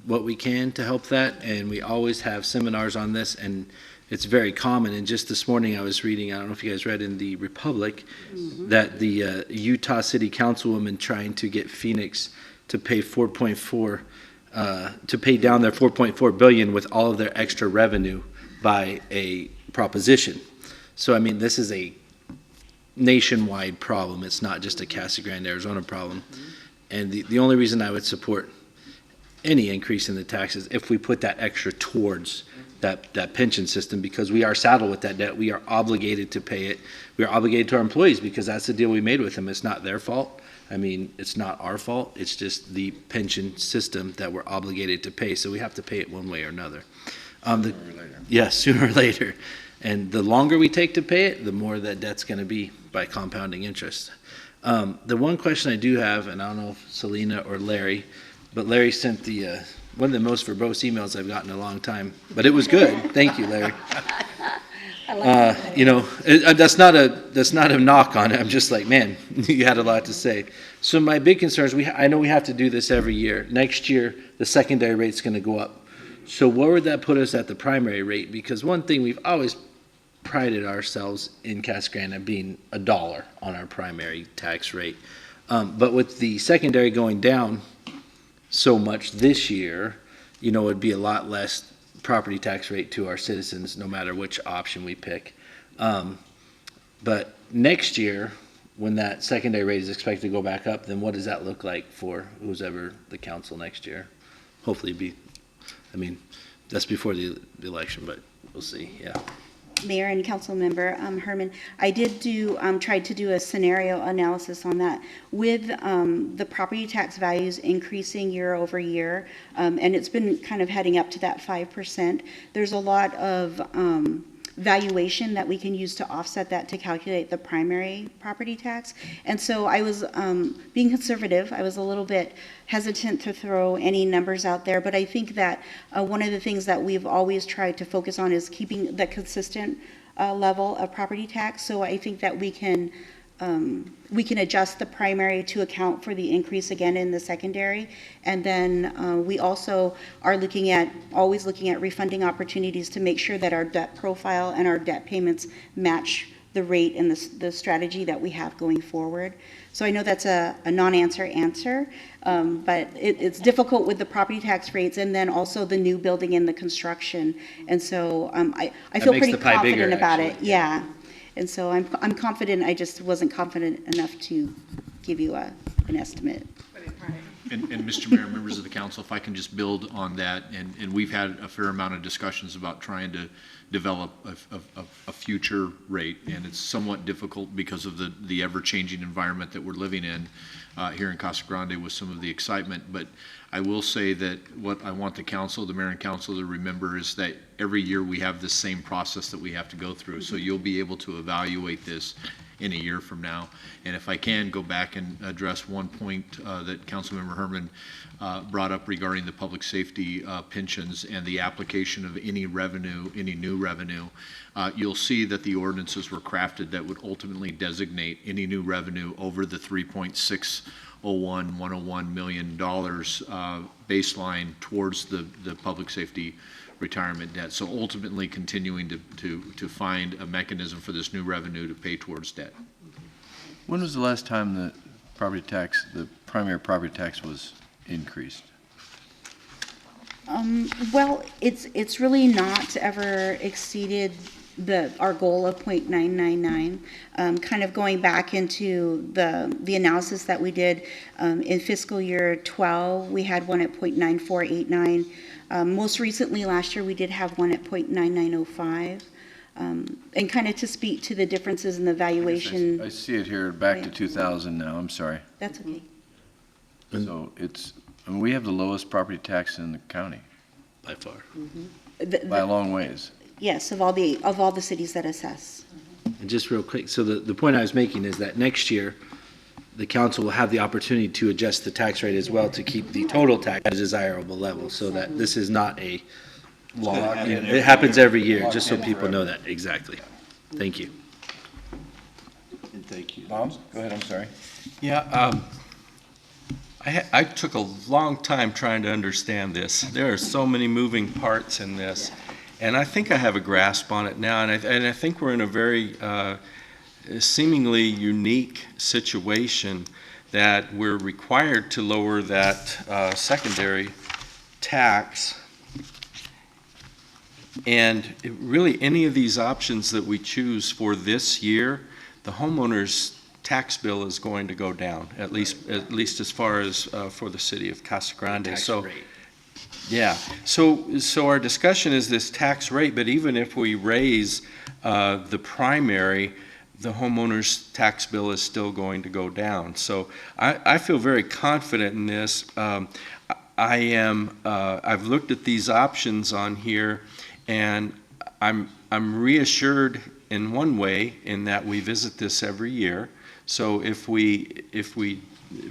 what we can to help that, and we always have seminars on this, and it's very common. And just this morning I was reading, I don't know if you guys read in the Republic, that the Utah City Councilwoman trying to get Phoenix to pay to pay down their $4.4 billion with all of their extra revenue by a proposition. So I mean, this is a nationwide problem. It's not just a Casa Grande, Arizona problem. And the only reason I would support any increase in the taxes if we put that extra towards that pension system, because we are saddled with that debt. We are obligated to pay it. We are obligated to our employees because that's the deal we made with them. It's not their fault. I mean, it's not our fault. It's just the pension system that we're obligated to pay. So we have to pay it one way or another. Sooner or later. Yes, sooner or later. And the longer we take to pay it, the more that debt's going to be by compounding interest. The one question I do have, and I don't know if Selena or Larry, but Larry sent the one of the most verbose emails I've gotten in a long time, but it was good. Thank you, Larry. You know, that's not a knock on it. I'm just like, man, you had a lot to say. So my big concern is I know we have to do this every year. Next year, the secondary rate's going to go up. So where would that put us at the primary rate? Because one thing we've always prided ourselves in Casa Grande being $1 on our primary tax rate. But with the secondary going down so much this year, you know, it'd be a lot less property tax rate to our citizens, no matter which option we pick. But next year, when that secondary rate is expected to go back up, then what does that look like for who's ever the council next year? Hopefully be, I mean, that's before the election, but we'll see, yeah. Mayor and council member Herman, I did tried to do a scenario analysis on that with the property tax values increasing year over year, and it's been kind of heading up to that 5%. There's a lot of valuation that we can use to offset that to calculate the primary property tax. And so I was being conservative. I was a little bit hesitant to throw any numbers out there, but I think that one of the things that we've always tried to focus on is keeping the consistent level of property tax. So I think that we can adjust the primary to account for the increase again in the secondary. And then we also are always looking at refunding opportunities to make sure that our debt profile and our debt payments match the rate and the strategy that we have going forward. So I know that's a non-answer answer, but it's difficult with the property tax rates and then also the new building and the construction. And so I feel pretty confident about it. Yeah. And so I'm confident. I just wasn't confident enough to give you an estimate. And Mr. Mayor, members of the council, if I can just build on that, and we've had a fair amount of discussions about trying to develop a future rate, and it's somewhat difficult because of the ever-changing environment that we're living in here in Casa Grande with some of the excitement. But I will say that what I want the council, the mayor and council to remember is that every year we have this same process that we have to go through. So you'll be able to evaluate this in a year from now. And if I can go back and address one point that Councilmember Herman brought up regarding the public safety pensions and the application of any revenue, any new revenue, you'll see that the ordinances were crafted that would ultimately designate any new revenue over the $3.601 million baseline towards the public safety retirement debt. So ultimately continuing to find a mechanism for this new revenue to pay towards debt. When was the last time the primary property tax was increased? Well, it's really not ever exceeded our goal of 0.999. Kind of going back into the analysis that we did in fiscal year 12, we had one at 0.9489. Most recently, last year, we did have one at 0.9905. And kind of to speak to the differences in the valuation. I see it here back to 2000 now. I'm sorry. That's okay. So we have the lowest property tax in the county. By far. Mm-hmm. By a long ways. Yes, of all the cities that assess. And just real quick, so the point I was making is that next year, the council will have the opportunity to adjust the tax rate as well to keep the total tax at a desirable level, so that this is not a long, it happens every year, just so people know that. Exactly. Thank you. And thank you. Bob, go ahead, I'm sorry. Yeah, I took a long time trying to understand this. There are so many moving parts in this, and I think I have a grasp on it now, and I think we're in a very seemingly unique situation that we're required to lower that secondary tax. And really, any of these options that we choose for this year, the homeowner's tax bill is going to go down, at least as far as for the city of Casa Grande. Tax so, rate. yeah. So our discussion is this tax rate, but even if we raise the primary, the homeowner's tax bill is still going to go down. So I feel very confident in this. I've looked at these options on here, And I'm reassured in one way in that we visit this every year. So if we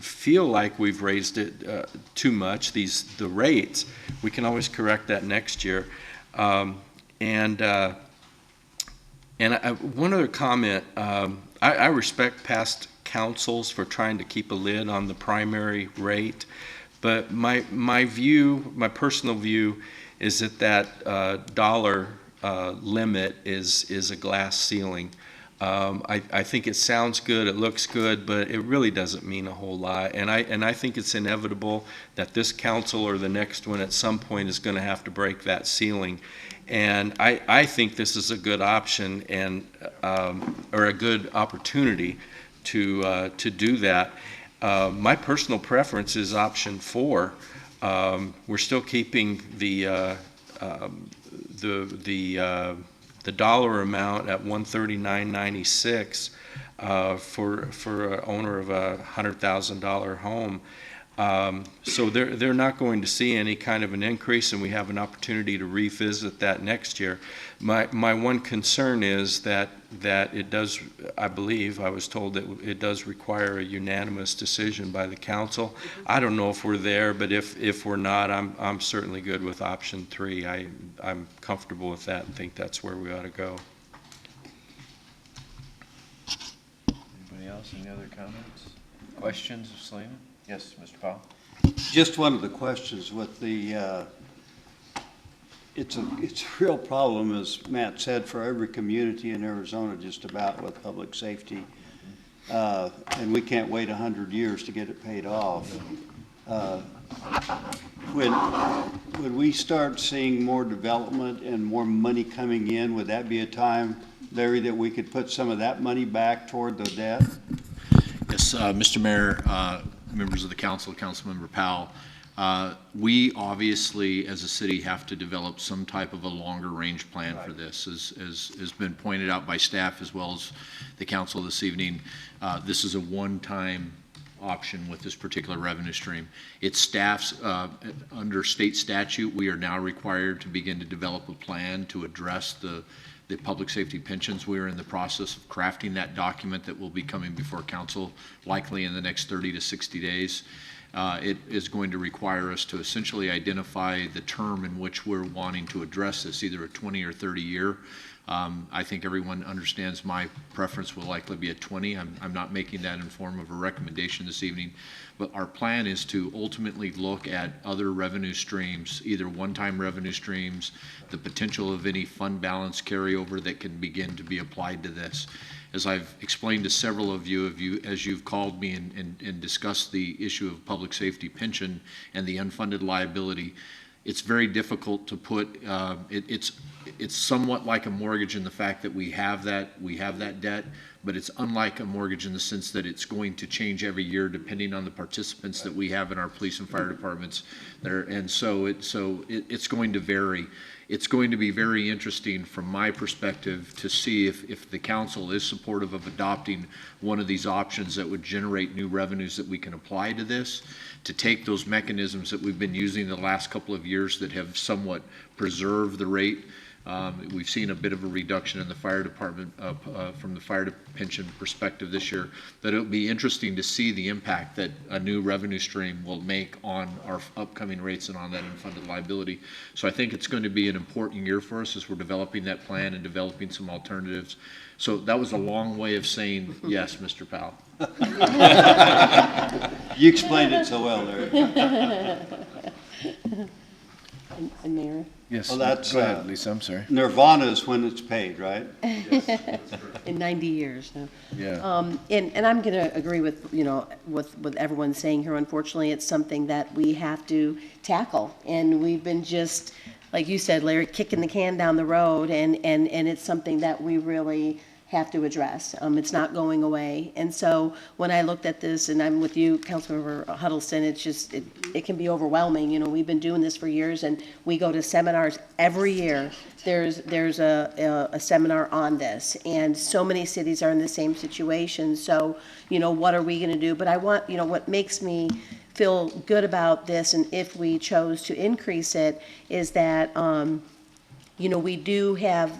feel like we've raised it too much, the rates, we can always correct that next year. And one other comment, I respect past councils for trying to keep a lid on the primary rate, but my personal view is that dollar limit is a glass ceiling. I think it sounds good, it looks good, but it really doesn't mean a whole lot. And I think it's inevitable that this council or the next one at some point is going to have to break that ceiling. And I think this is a good option and or a good opportunity to do that. My personal preference is option 4. We're still keeping the dollar amount at $139.96 for an owner of a $100,000 home. So they're not going to see any kind of an increase, and we have an opportunity to revisit that next year. My one concern is that it does, I believe, I was told that it does require a unanimous decision by the council. I don't know if we're there, but if we're not, I'm certainly good with option 3. I'm comfortable with that and think that's where we ought to go. Anybody else? Any other comments? Questions of Selena? Yes, Mr. Powell. Just one of the questions with the, it's a real problem, as Matt said, for every community in Arizona just about with public safety. And we can't wait 100 years to get it paid off. When we start seeing more development and more money coming in, would that be a time, Larry, that we could put some of that money back toward the debt? Yes, Mr. Mayor, members of the council, Councilmember Powell, we obviously as a city have to develop some type of a longer range plan for this. As has been pointed out by staff as well as the council this evening, this is a one-time option with this particular revenue stream. It's staff's, under state statute, we are now required to begin to develop a plan to address the public safety pensions. We're in the process of crafting that document that will be coming before council likely in the next 30 to 60 days. It is going to require us to essentially identify the term in which we're wanting to address this, either a 20 or 30 year. I think everyone understands my preference will likely be a 20. I'm not making that in form of a recommendation this evening, but our plan is to ultimately look at other revenue streams, either one-time revenue streams, the potential of any fund balance carryover that can begin to be applied to this. As I've explained to several of you, as you've called me and discussed the issue of public safety pension and the unfunded liability, it's very difficult to put, it's somewhat like a mortgage in the fact that we have that debt, but it's unlike a mortgage in the sense that it's going to change every year depending on the participants that we have in our police and fire departments. And so it's going to vary. It's going to be very interesting from my perspective to see if the council is supportive of adopting one of these options that would generate new revenues that we can apply to this, to take those mechanisms that we've been using the last couple of years that have somewhat preserved the rate. We've seen a bit of a reduction in the fire department from the fire pension perspective this year, that it'll be interesting to see the impact that a new revenue stream will make on our upcoming rates and on that unfunded liability. So I think it's going to be an important year for us as we're developing that plan and developing some alternatives. So that was a long way of saying yes, Mr. Powell. You explained it so well, Larry. And Mayor? Yes, Well, that's, go ahead, Lisa, I'm sorry. Nirvana is when it's paid, right? In 90 years. No. Yeah. And I'm going to agree with, with everyone saying here. Unfortunately, it's something that we have to tackle. And we've been just, like you said, Larry, kicking the can down the road. And it's something that we really have to address. It's not going away. And so when I looked at this, and I'm with you, Councilmember Huddleston, it's just, it can be overwhelming. We've been doing this for years, and we go to seminars every year. There's a seminar on this, and so many cities are in the same situation. So, what are we going to do? But I want, what makes me feel good about this, and if we chose to increase it, is that, we do have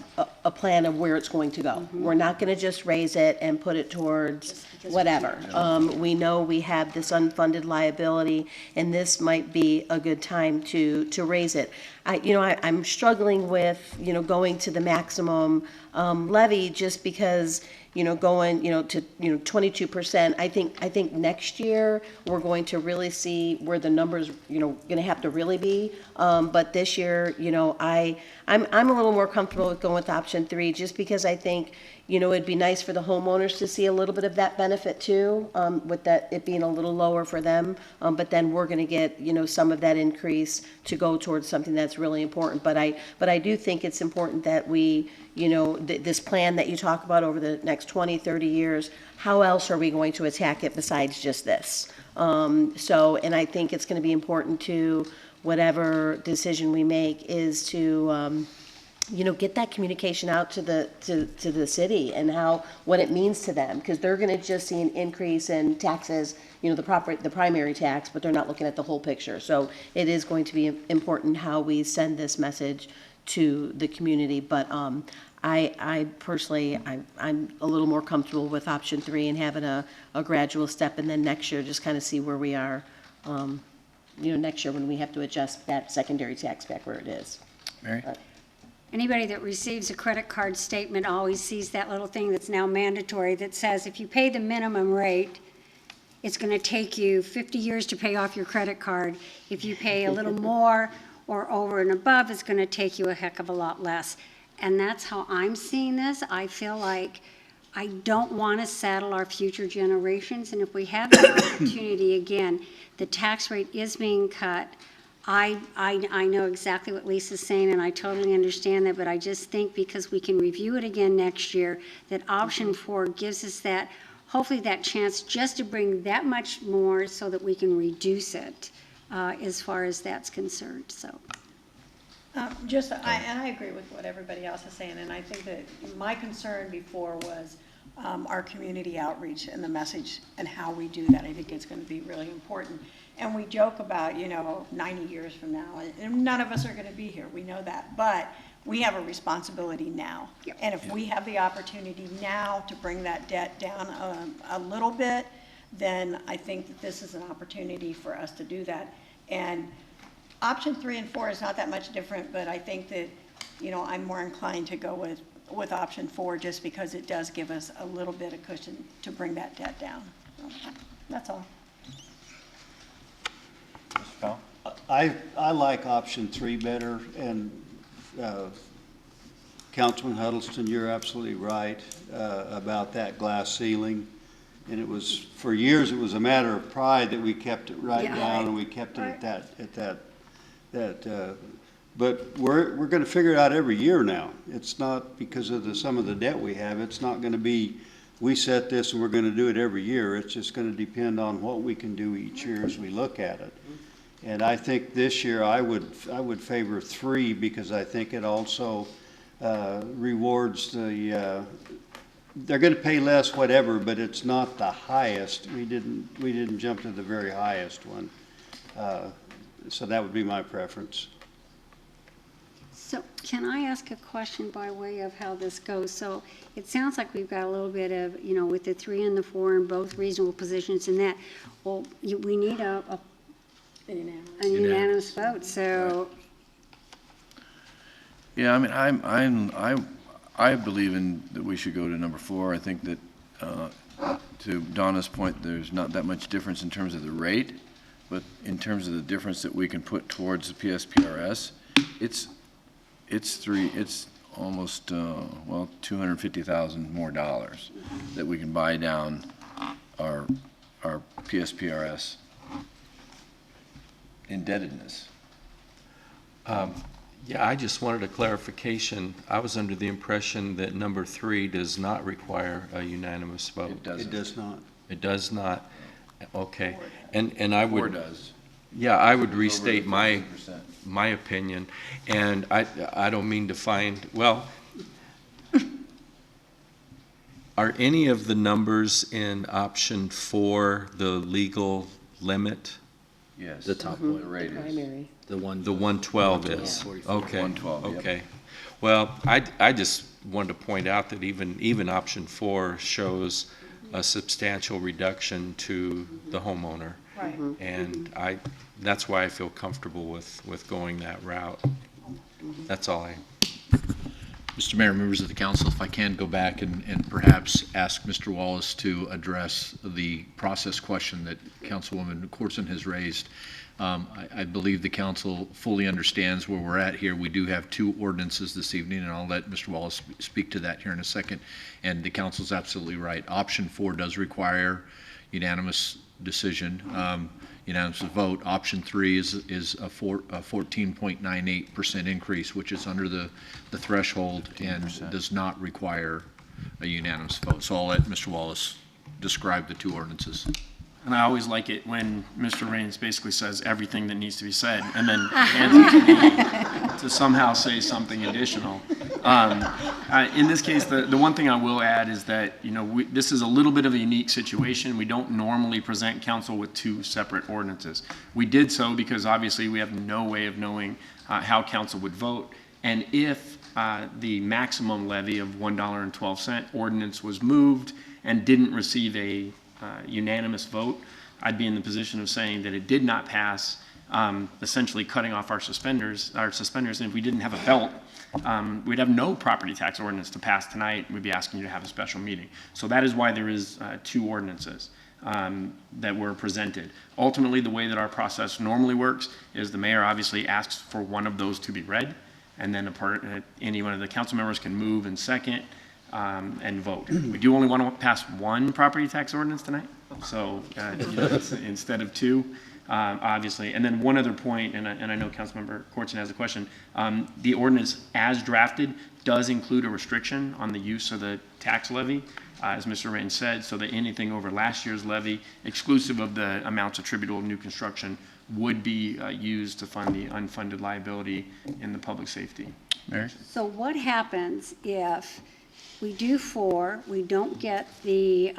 a plan of where it's going to go. We're not going to just raise it and put it towards whatever. We know we have this unfunded liability, and this might be a good time to raise it. I'm struggling with, going to the maximum levy just because, going, to, 22%. I think next year we're going to really see where the numbers, going to have to really be. But this year, I'm a little more comfortable with going with option 3 just because I think, it'd be nice for the homeowners to see a little bit of that benefit too, with that it being a little lower for them. But then we're going to get, some of that increase to go towards something that's really important. But I do think it's important that we, this plan that you talk about over the next 20, 30 years, how else are we going to attack it besides just this? And I think it's going to be important to whatever decision we make is to, get that communication out to the city and what it means to them, because they're going to just see an increase in taxes, the primary tax, but they're not looking at the whole picture. So it is going to be important how we send this message to the community. But I personally, I'm a little more comfortable with option 3 and having a gradual step, and then next year just kind of see where we are. Next year when we have to adjust that secondary tax back where it is. Mary? Anybody that receives a credit card statement always sees that little thing that's now mandatory that says if you pay the minimum rate, it's going to take you 50 years to pay off your credit card. If you pay a little more or over and above, it's going to take you a heck of a lot less. And that's how I'm seeing this. I feel like I don't want to saddle our future generations. And if we have the opportunity, again, the tax rate is being cut. I know exactly what Lisa's saying, and I totally understand that, but I just think because we can review it again next year, that option 4 gives us that, hopefully that chance just to bring that much more so that we can reduce it as far as that's concerned, so. I agree with what everybody else is saying, and I think that my concern before was our community outreach and the message and how we do that. I think it's going to be really important. And we joke about, 90 years from now, and none of us are going to be here. We know that. But we have a responsibility now. Yep. And if we have the opportunity now to bring that debt down a little bit, then I think that this is an opportunity for us to do that. And option 3 and 4 is not that much different, but I think that, I'm more inclined to go with option 4 just because it does give us a little bit of cushion to bring that debt down. So, that's all. I like option 3 better, and Councilman Huddleston, you're absolutely right about that glass ceiling. And it was, for years, it was a matter of pride that we kept it right down, and we kept it at that. But we're going to figure it out every year now. It's not because of some of the debt we have. It's not going to be, we set this and we're going to do it every year. It's just going to depend on what we can do each year as we look at it. And I think this year I would favor 3 because I think it also rewards the. They're going to pay less, whatever, but it's not the highest. We didn't jump to the very highest one. So that would be my preference. So can I ask a question by way of how this goes? So it sounds like we've got a little bit of, with the 3 and the 4 in both reasonable positions in that. Well, we need a unanimous vote, so. Yeah, I mean, I believe that we should go to number 4. I think that, to Donna's point, there's not that much difference in terms of the rate, but in terms of the difference that we can put towards the PSPRS, it's almost, $250,000 more that we can buy down our PSPRS indebtedness. Yeah, I just wanted a clarification. I was under the impression that number 3 does not require a unanimous vote. It doesn't. It does not. It does not. Okay. And I would. 4 does. Yeah, I would restate my opinion, and I don't mean to find, well, are any of the numbers in option 4 the legal limit? Yes. The top The one. rate is. Primary. The 112 is. Yeah. Okay. 112, yep. Okay. Well, I just wanted to point out that even option 4 shows a substantial reduction to the homeowner. Right. And that's why I feel comfortable with going that route. That's all Mr. Mayor, members of the council, if I can go back and perhaps ask Mr. Wallace to address the process question that Councilwoman Corson has raised. I believe the council fully understands where we're at here. We do have 2 ordinances this evening, and I'll let Mr. Wallace speak to that here in a second. And the council's absolutely right. Option 4 does require unanimous decision, unanimous vote. Option 3 is a 14.98% increase, which is under the threshold and does not require a unanimous vote. So I'll let Mr. Wallace describe the 2 ordinances. And I always like it when Mr. Raines basically says everything that needs to be said and then hands it to me to somehow say something additional. In this case, the one thing I will add is that, this is a little bit of a unique situation. We don't normally present council with 2 separate ordinances. We did so because obviously we have no way of knowing how council would vote. And if the maximum levy of $1.12 ordinance was moved and didn't receive a unanimous vote, I'd be in the position of saying that it did not pass, essentially cutting off our suspenders. And if we didn't have a belt, we'd have no property tax ordinance to pass tonight. We'd be asking you to have a special meeting. So that is why there is 2 ordinances that were presented. Ultimately, the way that our process normally works is the mayor obviously asks for one of those to be read, and then any one of the council members can move and second and vote. We do only want to pass 1 property tax ordinance tonight, so instead of 2, obviously. And then one other point, and I know Councilmember Corson has a question. The ordinance as drafted does include a restriction on the use of the tax levy, as Mr. Raines said, so that anything over last year's levy, exclusive of the amounts attributable to new construction, would be used to fund the unfunded liability in the public safety. Mary? So what happens if we do 4, we don't get the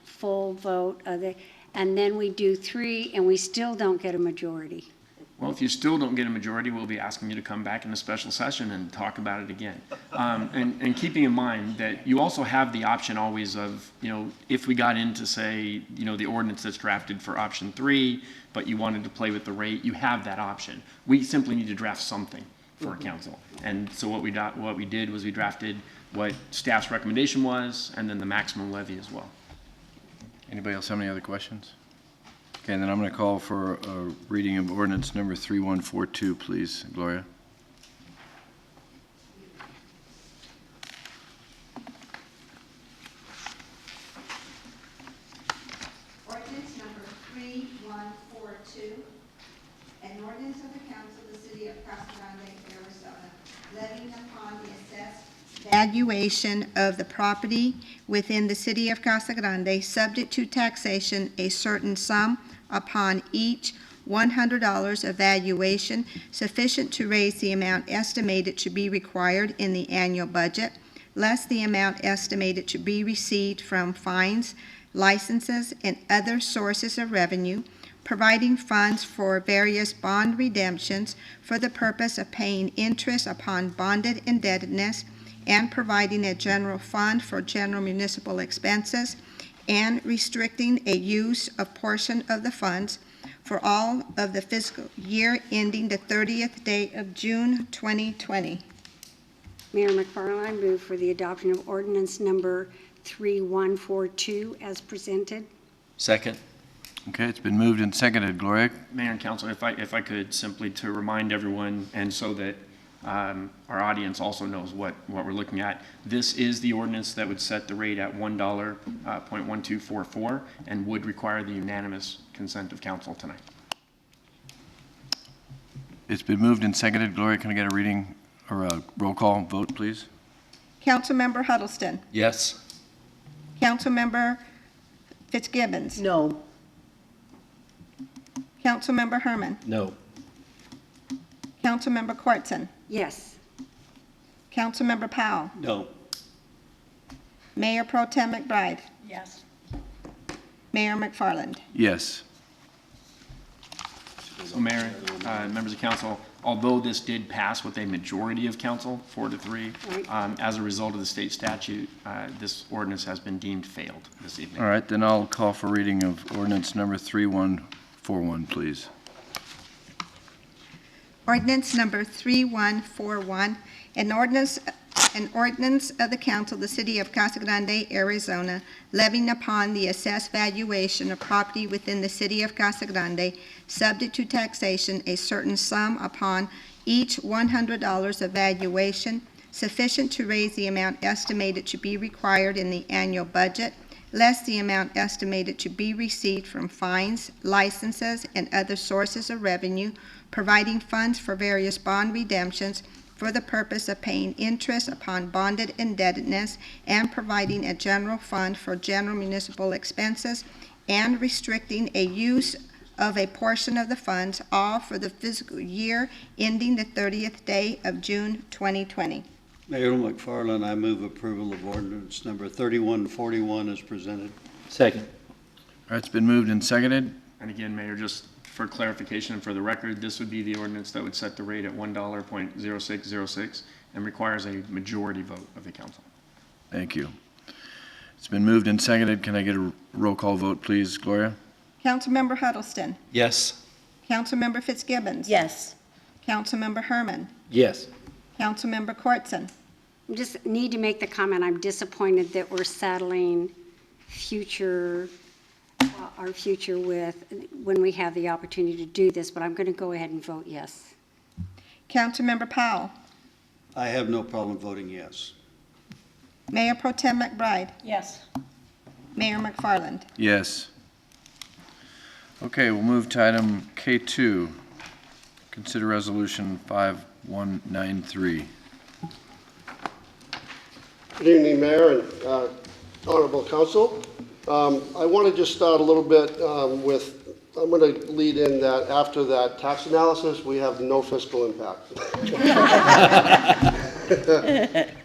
full vote, and then we do 3, and we still don't get a majority? Well, if you still don't get a majority, we'll be asking you to come back in a special session and talk about it again. And keeping in mind that you also have the option always of, if we got into, say, the ordinance that's drafted for option 3, but you wanted to play with the rate, you have that option. We simply need to draft something for council. And so what we did was we drafted what staff's recommendation was, and then the maximum levy as well. Anybody else have any other questions? Okay, then I'm going to call for a reading of ordinance number 3142, please. Gloria? Ordinance number 3142, an ordinance of the council of the city of Casa Grande, Arizona, levying upon the assessed valuation of the property within the city of Casa Grande, subject to taxation, a certain sum upon each $100 of valuation sufficient to raise the amount estimated to be required in the annual budget, less the amount estimated to be received from fines, licenses, and other sources of revenue, providing funds for various bond redemptions for the purpose of paying interest upon bonded indebtedness, and providing a general fund for general municipal expenses, and restricting a use of portion of the funds for all of the fiscal year ending the 30th day of June 2020. Mayor McFarland, I move for the adoption of ordinance number 3142 as presented. Second. Okay, it's been moved and seconded. Gloria? Mayor and council, if I could simply to remind everyone, and so that our audience also knows what we're looking at. This is the ordinance that would set the rate at $1.1244 and would require the unanimous consent of council tonight. It's been moved and seconded. Gloria, can I get a reading or a roll call vote, please? Councilmember Huddleston. Yes. Councilmember Fitzgibbons. No. Councilmember Herman. No. Councilmember Corson. Yes. Councilmember Powell. No. Mayor Pro Tem McBride. Yes. Mayor McFarland. Yes. So Mayor, members of council, although this did pass with a majority of council, 4-3, as a result of the state statute, this ordinance has been deemed failed this evening. All right, then I'll call for reading of ordinance number 3141, please. Ordinance number 3141, an ordinance of the council of the city of Casa Grande, Arizona, levying upon the assessed valuation of property within the city of Casa Grande, subject to taxation, a certain sum upon each $100 of valuation, sufficient to raise the amount estimated to be required in the annual budget, less the amount estimated to be received from fines, licenses, and other sources of revenue, providing funds for various bond redemptions for the purpose of paying interest upon bonded indebtedness, and providing a general fund for general municipal expenses, and restricting a use of a portion of the funds, all for the fiscal year ending the 30th day of June 2020. Mayor McFarland, I move approval of ordinance number 3141 as presented. Second. All right, it's been moved and seconded. And again, Mayor, just for clarification and for the record, this would be the ordinance that would set the rate at $1.0606 and requires a majority vote of the council. Thank you. It's been moved and seconded. Can I get a roll call vote, please, Gloria? Councilmember Huddleston. Yes. Councilmember Fitzgibbons. Yes. Councilmember Herman. Yes. Councilmember Cortson. Just need to make the comment, I'm disappointed that we're saddling our future with, when we have the opportunity to do this, but I'm going to go ahead and vote yes. Councilmember Powell. I have no problem voting yes. Mayor Pro Tem McBride. Yes. Mayor McFarland. Yes. Okay, we'll move to item K2. Consider resolution 5193. Good evening, Mayor and Honorable Council. I want to just start a little bit with, I'm going to lead in that after that tax analysis, we have no fiscal impact.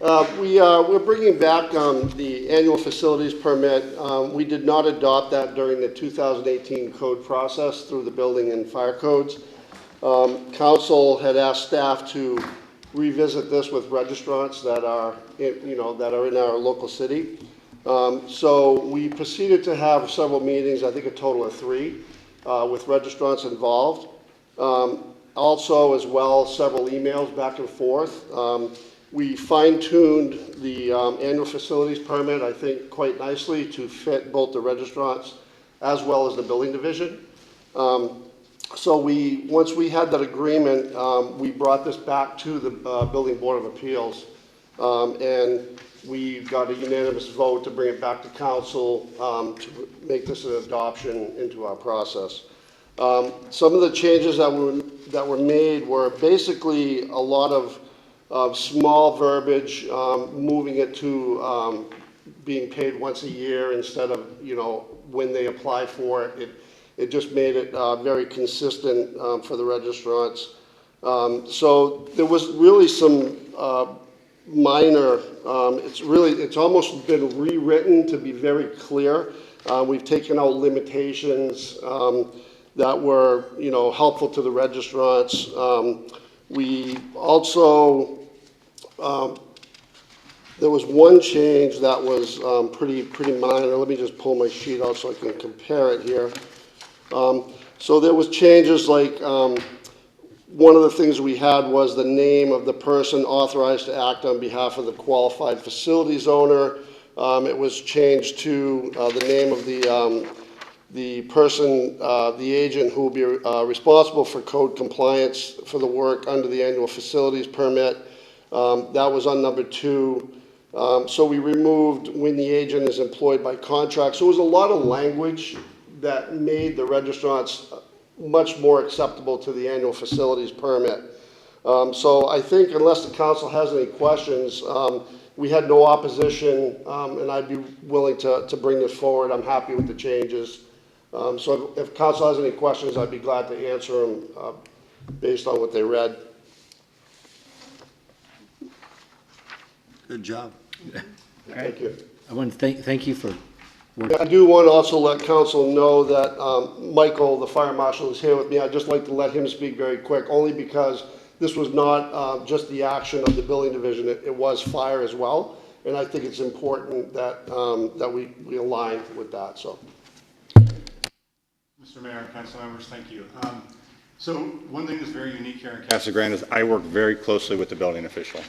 We're bringing back the annual facilities permit. We did not adopt that during the 2018 code process through the building and fire codes. Council had asked staff to revisit this with registrants that are in our local city. So we proceeded to have several meetings, I think a total of 3, with registrants involved. Also, as well, several emails back and forth. We fine-tuned the annual facilities permit, I think, quite nicely to fit both the registrants as well as the building division. So once we had that agreement, we brought this back to the Building Board of Appeals, and we got a unanimous vote to bring it back to council to make this an adoption into our process. Some of the changes that were made were basically a lot of small verbiage, moving it to being paid once a year instead of when they apply for it. It just made it very consistent for the registrants. So there was really some minor, it's almost been rewritten to be very clear. We've taken out limitations that were, helpful to the registrants. We also, there was one change that was pretty minor. Let me just pull my sheet out so I can compare it here. So there was changes like, one of the things we had was the name of the person authorized to act on behalf of the qualified facilities owner. It was changed to the name of the person, the agent who will be responsible for code compliance for the work under the annual facilities permit. That was on number 2. So we removed when the agent is employed by contract. So it was a lot of language that made the registrants much more acceptable to the annual facilities permit. So I think unless the council has any questions, we had no opposition, and I'd be willing to bring this forward. I'm happy with the changes. So if council has any questions, I'd be glad to answer them based on what they read. Good job. Thank you. I want to thank you for work. I do want to also let council know that Michael, the fire marshal, is here with me. I'd just like to let him speak very quick, only because this was not just the action of the building division, it was fire as well. And I think it's important that, that we align with that, so. Mr. Mayor and council members, thank you. So one thing that's very unique here in Casa Grande is I work very closely with the building official.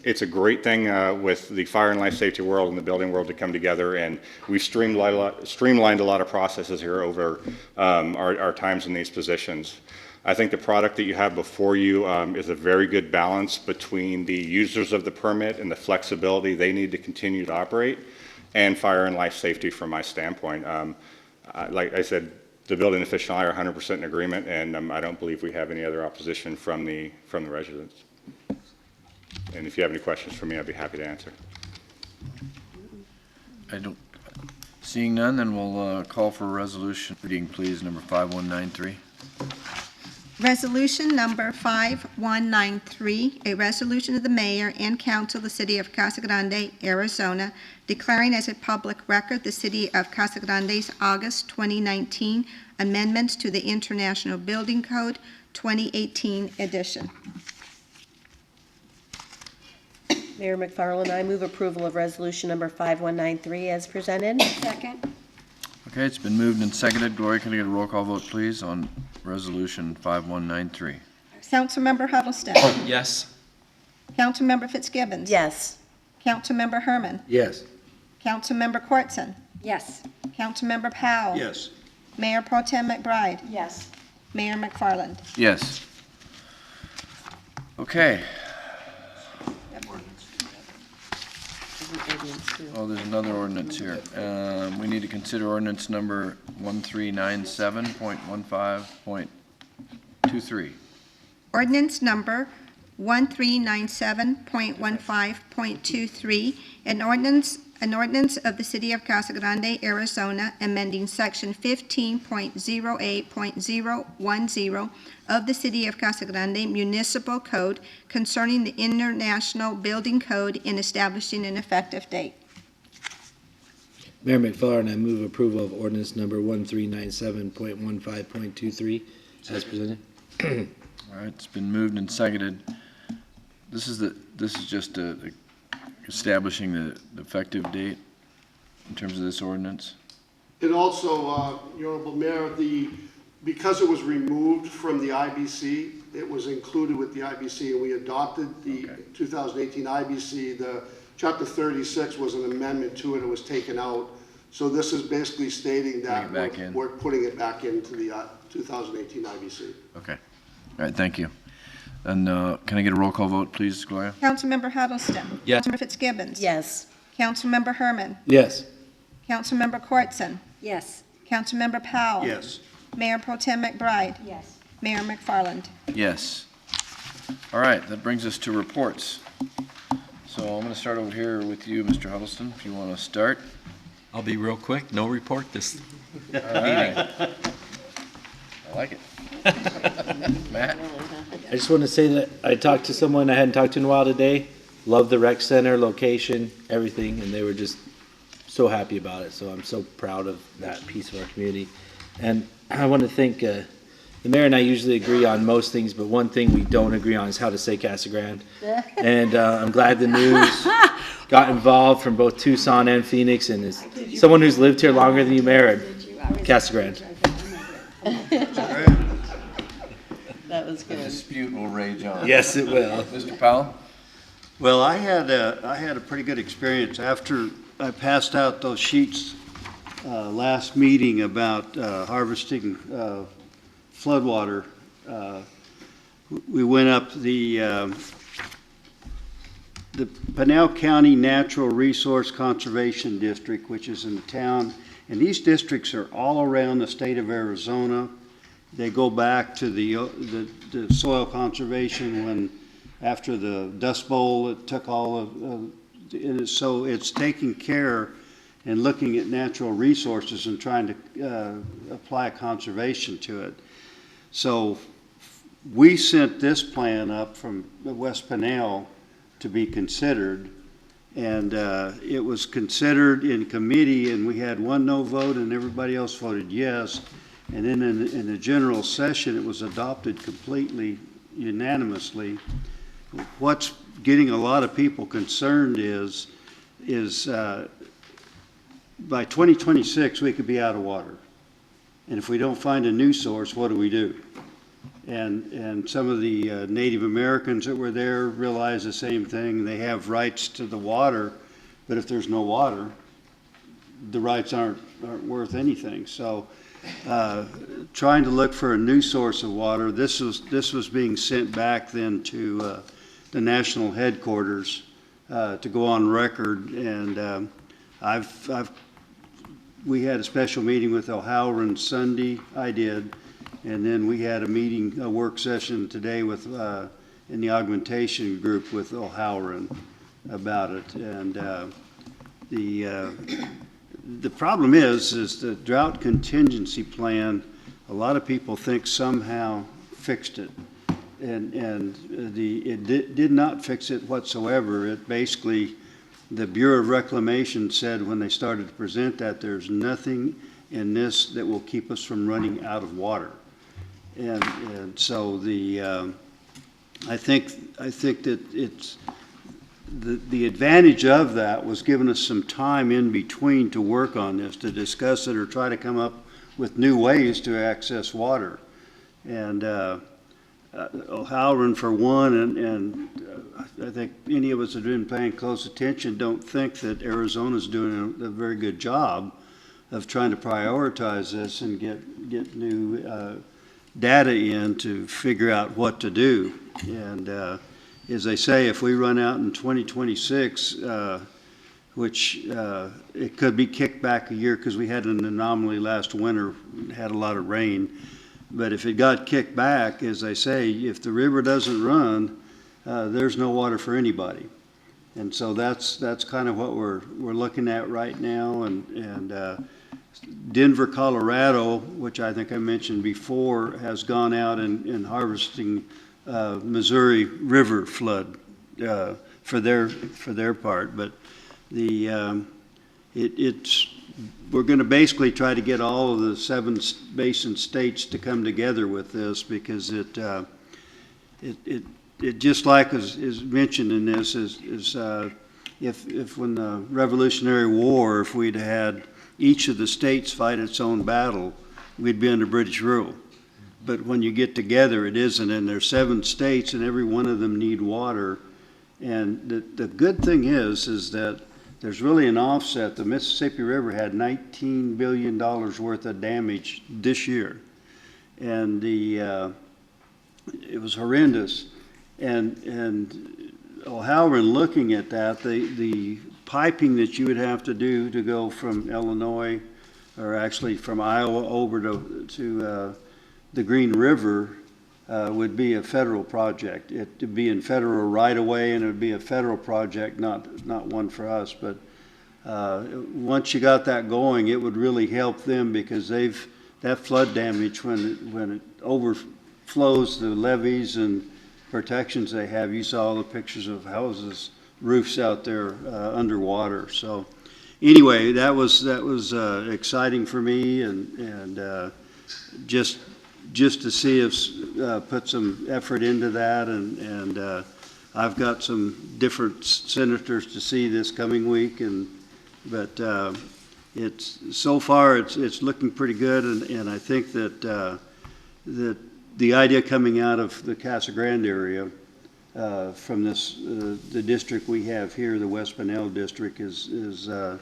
It's a great thing with the fire and life safety world and the building world to come together, and we've streamlined a lot of processes here over our times in these positions. I think the product that you have before you is a very good balance between the users of the permit and the flexibility they need to continue to operate, and fire and life safety from my standpoint. Like I said, the building official and I are 100% in agreement, and I don't believe we have any other opposition from the residents. And if you have any questions for me, I'd be happy to answer. Seeing none, then we'll call for a resolution. Reading, please, number 5193. Resolution number 5193, a resolution of the mayor and council of the city of Casa Grande, Arizona, declaring as a public record the city of Casa Grande's August 2019 amendments to the International Building Code 2018 edition. Mayor McFarland, I move approval of resolution number 5193 as presented. Second. Okay, it's been moved and seconded. Gloria, can I get a roll call vote, please, on resolution 5193? Councilmember Huddleston. Yes. Councilmember Fitzgibbons. Yes. Councilmember Herman. Yes. Councilmember Quartson. Yes. Councilmember Powell. Yes. Mayor Pro Tem McBride. Yes. Mayor McFarland. Yes. Okay. Oh, there's another ordinance here. We need to consider ordinance number 1397.15.23. Ordinance number 1397.15.23, an ordinance of the city of Casa Grande, Arizona, amending section 15.08.010 of the city of Casa Grande Municipal Code concerning the International Building Code and establishing an effective date. Mayor McFarland, I move approval of ordinance number 1397.15.23 as presented. All right, it's been moved and seconded. This is just establishing the effective date in terms of this ordinance. And also, Your Honorable Mayor, because it was removed from the IBC, it was included with the IBC, and we adopted the 2018 IBC. The Chapter 36 was an amendment to it. It was taken out. So this is basically stating that we're putting it back into the 2018 IBC. Okay. All right, thank you. And can I get a roll call vote, please, Gloria? Councilmember Huddleston. Yes. Councilmember Fitzgibbons. Yes. Councilmember Herman. Yes. Councilmember Quartson. Yes. Councilmember Powell. Yes. Mayor Pro Tem McBride. Yes. Mayor McFarland. Yes. All right, that brings us to reports. So I'm going to start over here with you, Mr. Huddleston, if you want to start. I'll be real quick. No report this meeting. I like it. Matt? I just want to say that I talked to someone I hadn't talked to in a while today. Loved the rec center, location, everything, and they were just so happy about it. So I'm so proud of that piece of our community. And I want to thank the mayor and I usually agree on most things, but one thing we don't agree on is how to say Casa Grande. And I'm glad the news got involved from both Tucson and Phoenix, and as someone who's lived here longer than you, Mayor, Casa Grande. That was The good. dispute will rage on. Yes, it will. Mr. Powell? Well, I had a pretty good experience after I passed out those sheets last meeting about harvesting floodwater. We went up the Pinal County Natural Resource Conservation District, which is in the town, and these districts are all around the state of Arizona. They go back to the soil conservation when, after the Dust Bowl, it took all of, so it's taking care and looking at natural resources and trying to apply conservation to it. So we sent this plan up from West Pinal to be considered, And it was considered in committee, and we had one no vote, and everybody else voted yes. And then in the general session, it was adopted completely unanimously. What's getting a lot of people concerned is by 2026, we could be out of water. And if we don't find a new source, what do we do? And some of the Native Americans that were there realized the same thing. They have rights to the water, but if there's no water, the rights aren't worth anything. So trying to look for a new source of water, this was being sent back then to the national headquarters to go on record. And we had a special meeting with O'Halloran Sunday. I did. And then we had a work session today with, in the augmentation group with O'Halloran about it. And the problem is the drought contingency plan, a lot of people think somehow fixed it. And it did not fix it whatsoever. It basically, the Bureau of Reclamation said when they started to present that, there's nothing in this that will keep us from running out of water. And so I think that it's the advantage of that was giving us some time in between to work on this, to discuss it or try to come up with new ways to access water. And O'Halloran for one, and I think any of us that have been paying close attention don't think that Arizona's doing a very good job of trying to prioritize this and get new data in to figure out what to do. And as they say, if we run out in 2026, which it could be kicked back a year because we had an anomaly last winter, had a lot of rain. But if it got kicked back, as they say, if the river doesn't run, there's no water for anybody. And so that's kind of what we're looking at right now. And Denver, Colorado, which I think I mentioned before, has gone out and harvesting Missouri River flood for their part. But we're going to basically try to get all of the 7 basin states to come together with this, because it just like is mentioned in this is if when the Revolutionary War, if we'd had each of the states fight its own battle, we'd be under British rule. But when you get together, it isn't, and there's 7 states, and every one of them need water. And the good thing is that there's really an offset. The Mississippi River had $19 billion worth of damage this year, and it was horrendous. And O'Halloran, looking at that, the piping that you would have to do to go from Illinois, or actually from Iowa over to the Green River, would be a federal project. It would be in federal right-of-way, and it would be a federal project, not one for us. But once you got that going, it would really help them, because that flood damage, when it overflows the levees and protections they have, you saw all the pictures of houses, roofs out there underwater. So anyway, that was exciting for me, and just to see us put some effort into that, and I've got some different senators to see this coming week, but it's so far it's looking pretty good, and I think that the idea coming out of the Casa Grande area from the district we have here, the West Pinell district, is a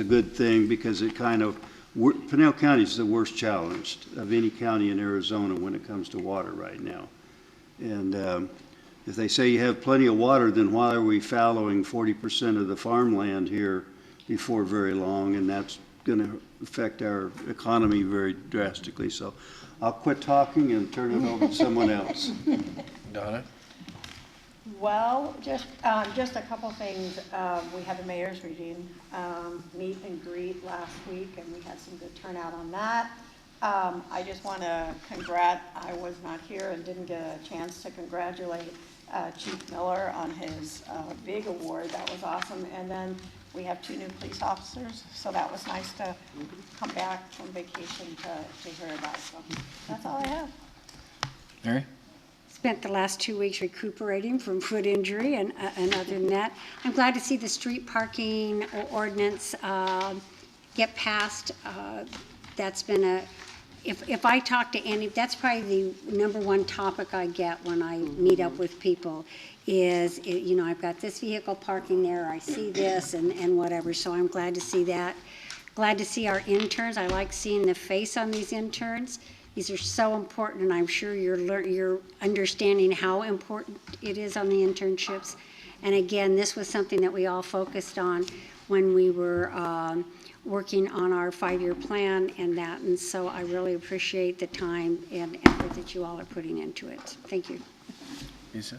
good thing, because it kind of, Pinell County is the worst challenged of any county in Arizona when it comes to water right now. And if they say you have plenty of water, then why are we fallowing 40% of the farmland here before very long? And that's going to affect our economy very drastically. So I'll quit talking and turn it over to someone else. Donna? Well, just a couple things. We had the mayor's meeting, meet and greet last week, and we had some good turnout on that. I just want to I was not here and didn't get a chance to congratulate Chief Miller on his big award. That was awesome. And then we have 2 new police officers, so that was nice to come back from vacation to hear about. So that's all I have. Mary? Spent the last 2 weeks recuperating from foot injury, and other than that, I'm glad to see the street parking ordinance get passed. That's been if I talk to any, that's probably the number one topic I get when I meet up with people is, you know, I've got this vehicle parking there, I see this and whatever, so I'm glad to see that. Glad to see our interns. I like seeing the face on these interns. These are so important, and I'm sure you're understanding how important it is on the internships. And again, this was something that we all focused on when we were working on our 5-year plan and that, and so I really appreciate the time and effort that you all are putting into it. Thank you. Lisa?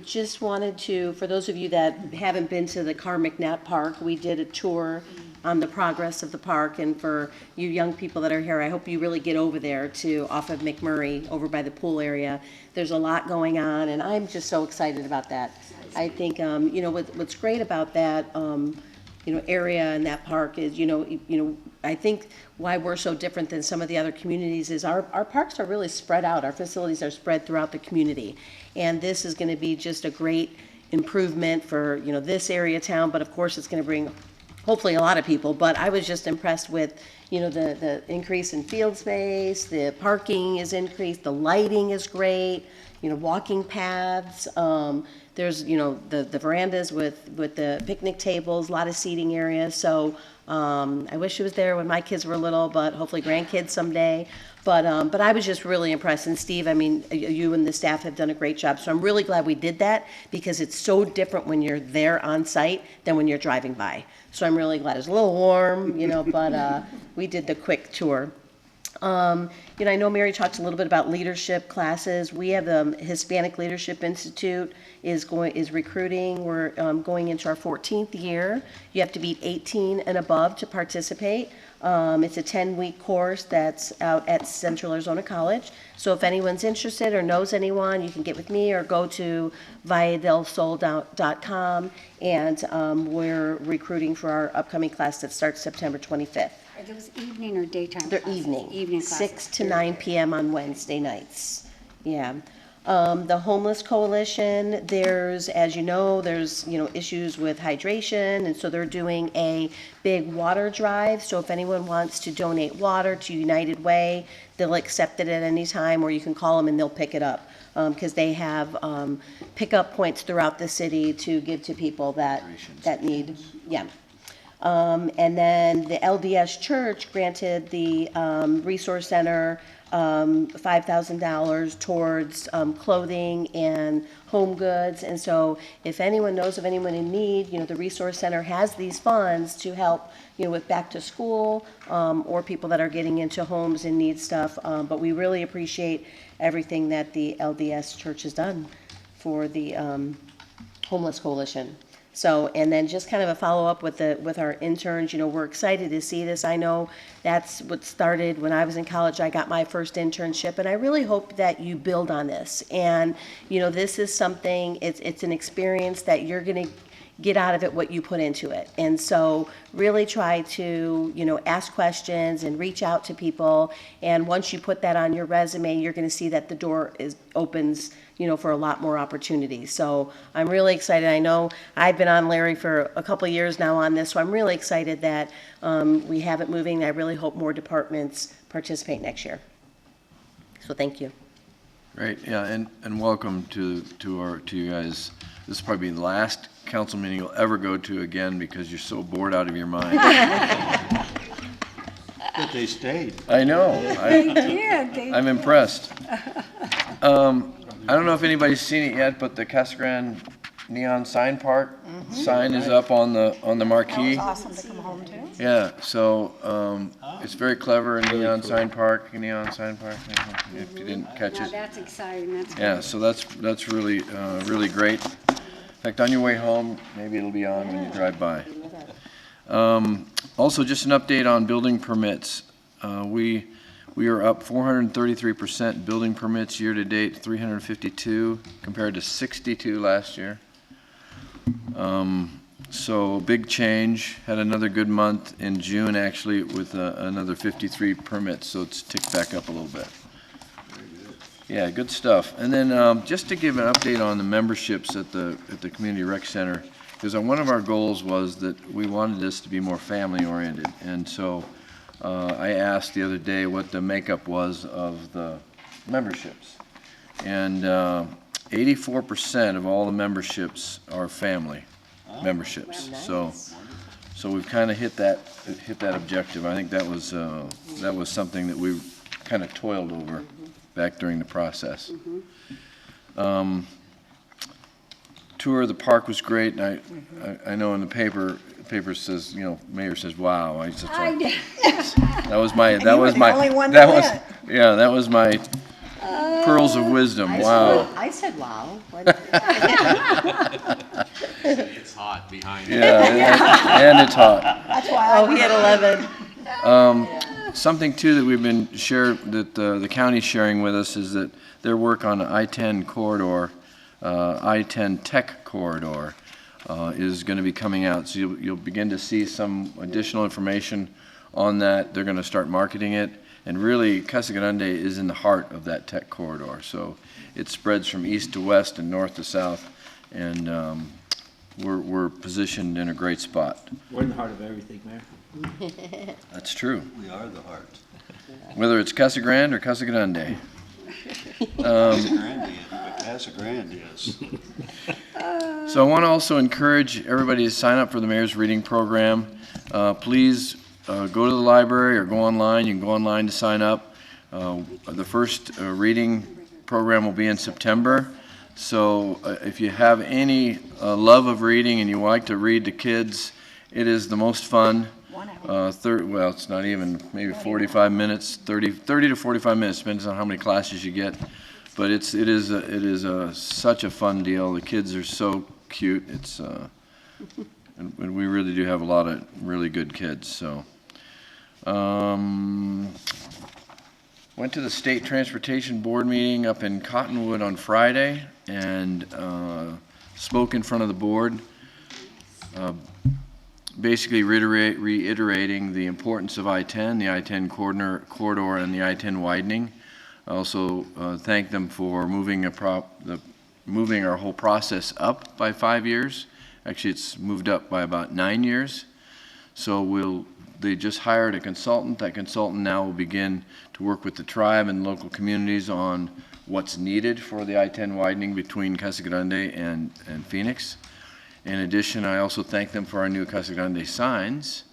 Just wanted to, for those of you that haven't been to the Car McNatt Park, we did a tour on the progress of the park, and for you young people that are here, I hope you really get over there to off of McMurray, over by the pool area. There's a lot going on, and I'm just so excited about that. I think, you know, what's great about that, you know, area and that park is, you know, I think why we're so different than some of the other communities is our parks are really spread out. Our facilities are spread throughout the community. And this is going to be just a great improvement for, you know, this area of town, but of course it's going to bring hopefully a lot of people. But I was just impressed with, you know, the increase in field space, the parking is increased, the lighting is great, you know, walking paths. There's, you know, the verandas with the picnic tables, a lot of seating areas. So I wish it was there when my kids were little, but hopefully grandkids someday. But I was just really impressed. And Steve, I mean, you and the staff have done a great job. So I'm really glad we did that because it's so different when you're there on site than when you're driving by. So I'm really glad. It was a little warm, you know, but we did the quick tour. You know, I know Mary talked a little bit about leadership classes. We have the Hispanic Leadership Institute is recruiting. We're going into our 14th year. You have to be 18 and above to participate. It's a 10-week course that's out at Central Arizona College. So if anyone's interested or knows anyone, you can get with me or go to valledelsol.com, and we're recruiting for our upcoming class that starts September 25th. Are those evening or daytime They're classes? evening classes. 6 to 9 p.m. on Wednesday nights. Yeah. The Homeless Coalition, there's, as you know, there's, you know, issues with hydration, and so they're doing a big water drive. So if anyone wants to donate water to United Way, they'll accept it at any time, or you can call them and they'll pick it up, because they have pickup points throughout the city to give to people that need, yeah. And then the LDS Church granted the Resource Center $5,000 towards clothing and home goods. And so if anyone knows of anyone in need, you know, the Resource Center has these funds to help, you know, with back to school or people that are getting into homes and need stuff. But we really appreciate everything that the LDS Church has done for the Homeless Coalition. So, and then just kind of a follow-up with our interns, you know, we're excited to see this. I know that's what started when I was in college. I got my first internship, and I really hope that you build on this. And, you know, this is something, it's an experience that you're going to get out of it what you put into it. And so really try to, you know, ask questions and reach out to people. And once you put that on your resume, you're going to see that the door opens, you know, for a lot more opportunities. So I'm really excited. I know I've been on Larry for a couple of years now on this, so I'm really excited that we have it moving. I really hope more departments participate next year. So thank you. Great, yeah, and welcome to you guys. This will probably be the last council meeting you'll ever go to again because you're so bored out of your mind. But they stayed. I know. They did. I'm impressed. I don't know if anybody's seen it yet, but the Casa Grande Neon Sign Park sign is up on the marquee. That was awesome to come home to. Yeah, so it's very clever, neon sign park, if you didn't catch Now it. that's exciting. That's Yeah, great. so that's really really great. In fact, on your way home, maybe it'll be on when you drive by. Also, just an update on building permits. We We are up 433% building permits year-to-date, 352 compared to 62 last year. So big change. Had another good month in June, actually, with another 53 permits, so it's ticked back up a little bit. Yeah, good stuff. And then just to give an update on the memberships at the Community Rec Center, because one of our goals was that we wanted this to be more family-oriented. And so I asked the other day what the makeup was of the memberships. And 84% of all the memberships are family memberships. Nice. So we've kind of hit that objective. I think that was something that we kind of toiled over back during the process. Tour of the park was great. And I know in the paper says, you know, mayor says, "Wow." I just like, that was my And you were the only one that went. yeah, that was my pearls of wisdom. Wow. I said, wow. It's hot behind you. Yeah, and it's hot. That's why Oh, he had 11. Something too that we've been that the county's sharing with us is that their work on the I-10 corridor, I-10 tech corridor, is going to be coming out. So you'll begin to see some additional information on that. They're going to start marketing it. And really, Casa Grande is in the heart of that tech corridor. So it spreads from east to west and north to south. And we're positioned in a great spot. We're in the heart of everything, Mayor. That's true. We are the heart. Whether it's Casa Grande or Casa Grande. Casa Grande is. So I want to also encourage everybody to sign up for the Mayor's Reading Program. Please go to the library or go online. You can go online to sign up. The first reading program will be in September. So if you have any love of reading and you like to read to kids, it is the most fun. Well, it's not even, maybe 45 minutes, 30 to 45 minutes, depends on how many classes you get. But it is such a fun deal. The kids are so cute. And we really do have a lot of really good kids. So, went to the State Transportation Board meeting up in Cottonwood on Friday and spoke in front of the board. Basically reiterating the importance of I-10, the I-10 corridor, and the I-10 widening. I also thank them for moving our whole process up by 5 years. Actually, it's moved up by about 9 years. So they just hired a consultant. That consultant now will begin to work with the tribe and local communities on what's needed for the I-10 widening between Casa Grande and Phoenix. In addition, I also thank them for our new Casa Grande signs,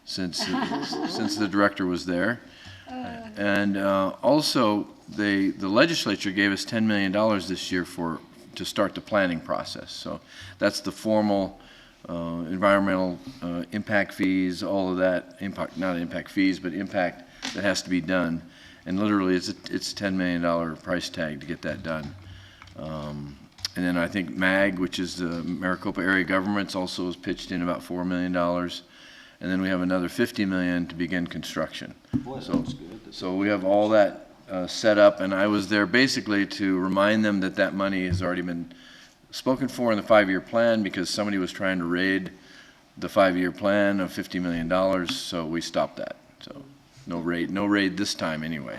since the director was there. And also, the legislature gave us $10 million this year to start the planning process. So that's the formal environmental impact fees, all of that, not impact fees, but impact that has to be done. And literally, it's a $10 million price tag to get that done. And then I think MAG, which is the Maricopa Area Governments, also has pitched in about $4 million. And then we have another $50 million to begin construction. Boy, that's good. So we have all that set up, and I was there basically to remind them that money has already been spoken for in the 5-year plan, because somebody was trying to raid the 5-year plan of $50 million, so we stopped that. So no raid this time anyway.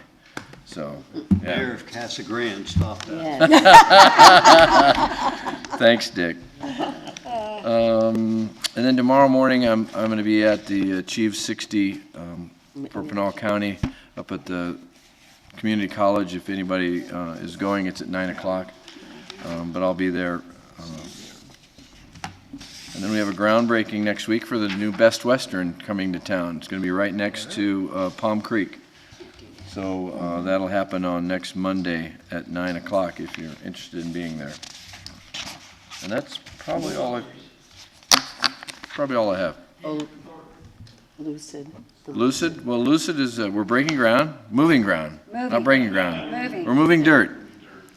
So, yeah. Mayor of Casa Grande, stop that. Yes. Thanks, Dick. And then tomorrow morning, I'm going to be at the Achieve 60 for Pinal County up at the community college. If anybody is going, it's at 9 o'clock. But I'll be there. And then we have a groundbreaking next week for the new Best Western coming to town. It's going to be right next to Palm Creek. So that'll happen on next Monday at 9 o'clock if you're interested in being there. And that's probably all I have. Oh, Lucid. Lucid? Well, Lucid is, we're breaking ground, moving ground, not breaking ground. Moving. We're moving dirt.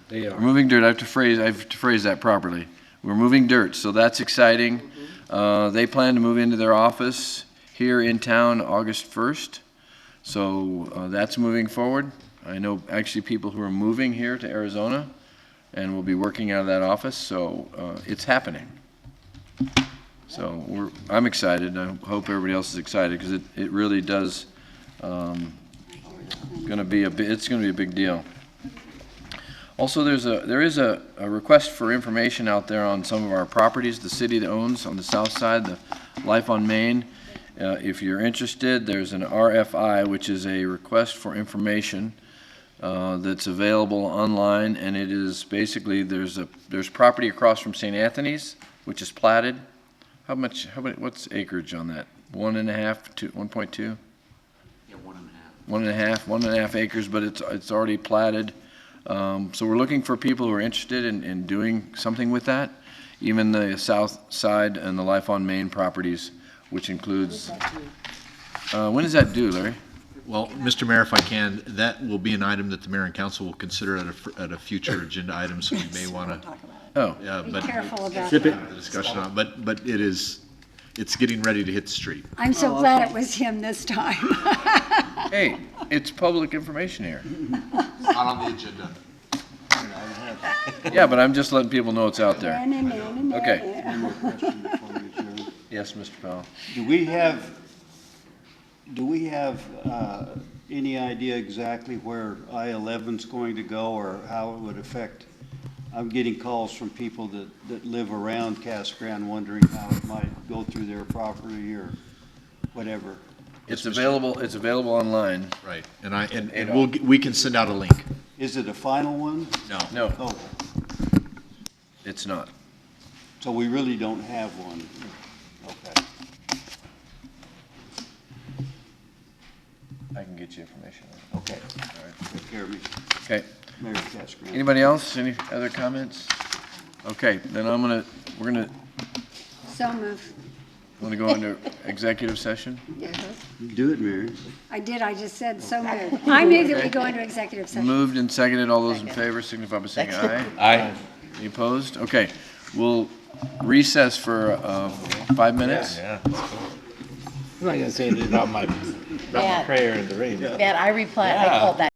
They are. We're moving dirt. I have to phrase that properly. We're moving dirt, so that's exciting. They plan to move into their office here in town August 1st. So that's moving forward. I know actually people who are moving here to Arizona and will be working out of that office, so it's happening. So I'm excited. I hope everybody else is excited because it really does. It's going to be a big deal. Also, there is a request for information out there on some of our properties the city owns on the south side, the Life on Main. If you're interested, there's an RFI, which is a request for information that's available online, and it is basically there's property across from St. Anthony's, which is platted. How many? What's acreage on that? 1.5 to 1.2? Yeah, 1.5. 1.5 acres, but it's already platted. So we're looking for people who are interested in doing something with that. Even the south side and the Life on Main properties, which includes. When does that due, Larry? Well, Mr. Mayor, if I can, that will be an item that the mayor and council will consider at a future agenda item, so we may want to. Oh. Be careful about The that. discussion on, but it's getting ready to hit the street. I'm so glad it was him this time. Hey, it's public information here. Not on the agenda. Yeah, but I'm just letting people know it's out there. Okay. One more question before we adjourn. Yes, Mr. Powell. Do we have any idea exactly where I-11's going to go or how it would affect? I'm getting calls from people that live around Casa Grande wondering how it might go through their property or whatever. It's available online. Right, and we can send out a link. Is it a final one? No. Oh, It's not. so we really don't have one. Okay. I can get you information. Okay. All right. Take care of me. Okay. Mayor Casa Grande. Anybody else? Any other comments? Okay, then we're gonna So move. go into executive session? Do it, Mary. I did, I just said so moved. I move that we go into executive session. Moved and seconded. All those in favor signify by saying aye. Aye. Any opposed? Okay, we'll recess for 5 minutes. Yeah. I'm not gonna say anything about my prayer in the rain. Matt, I replied, I called that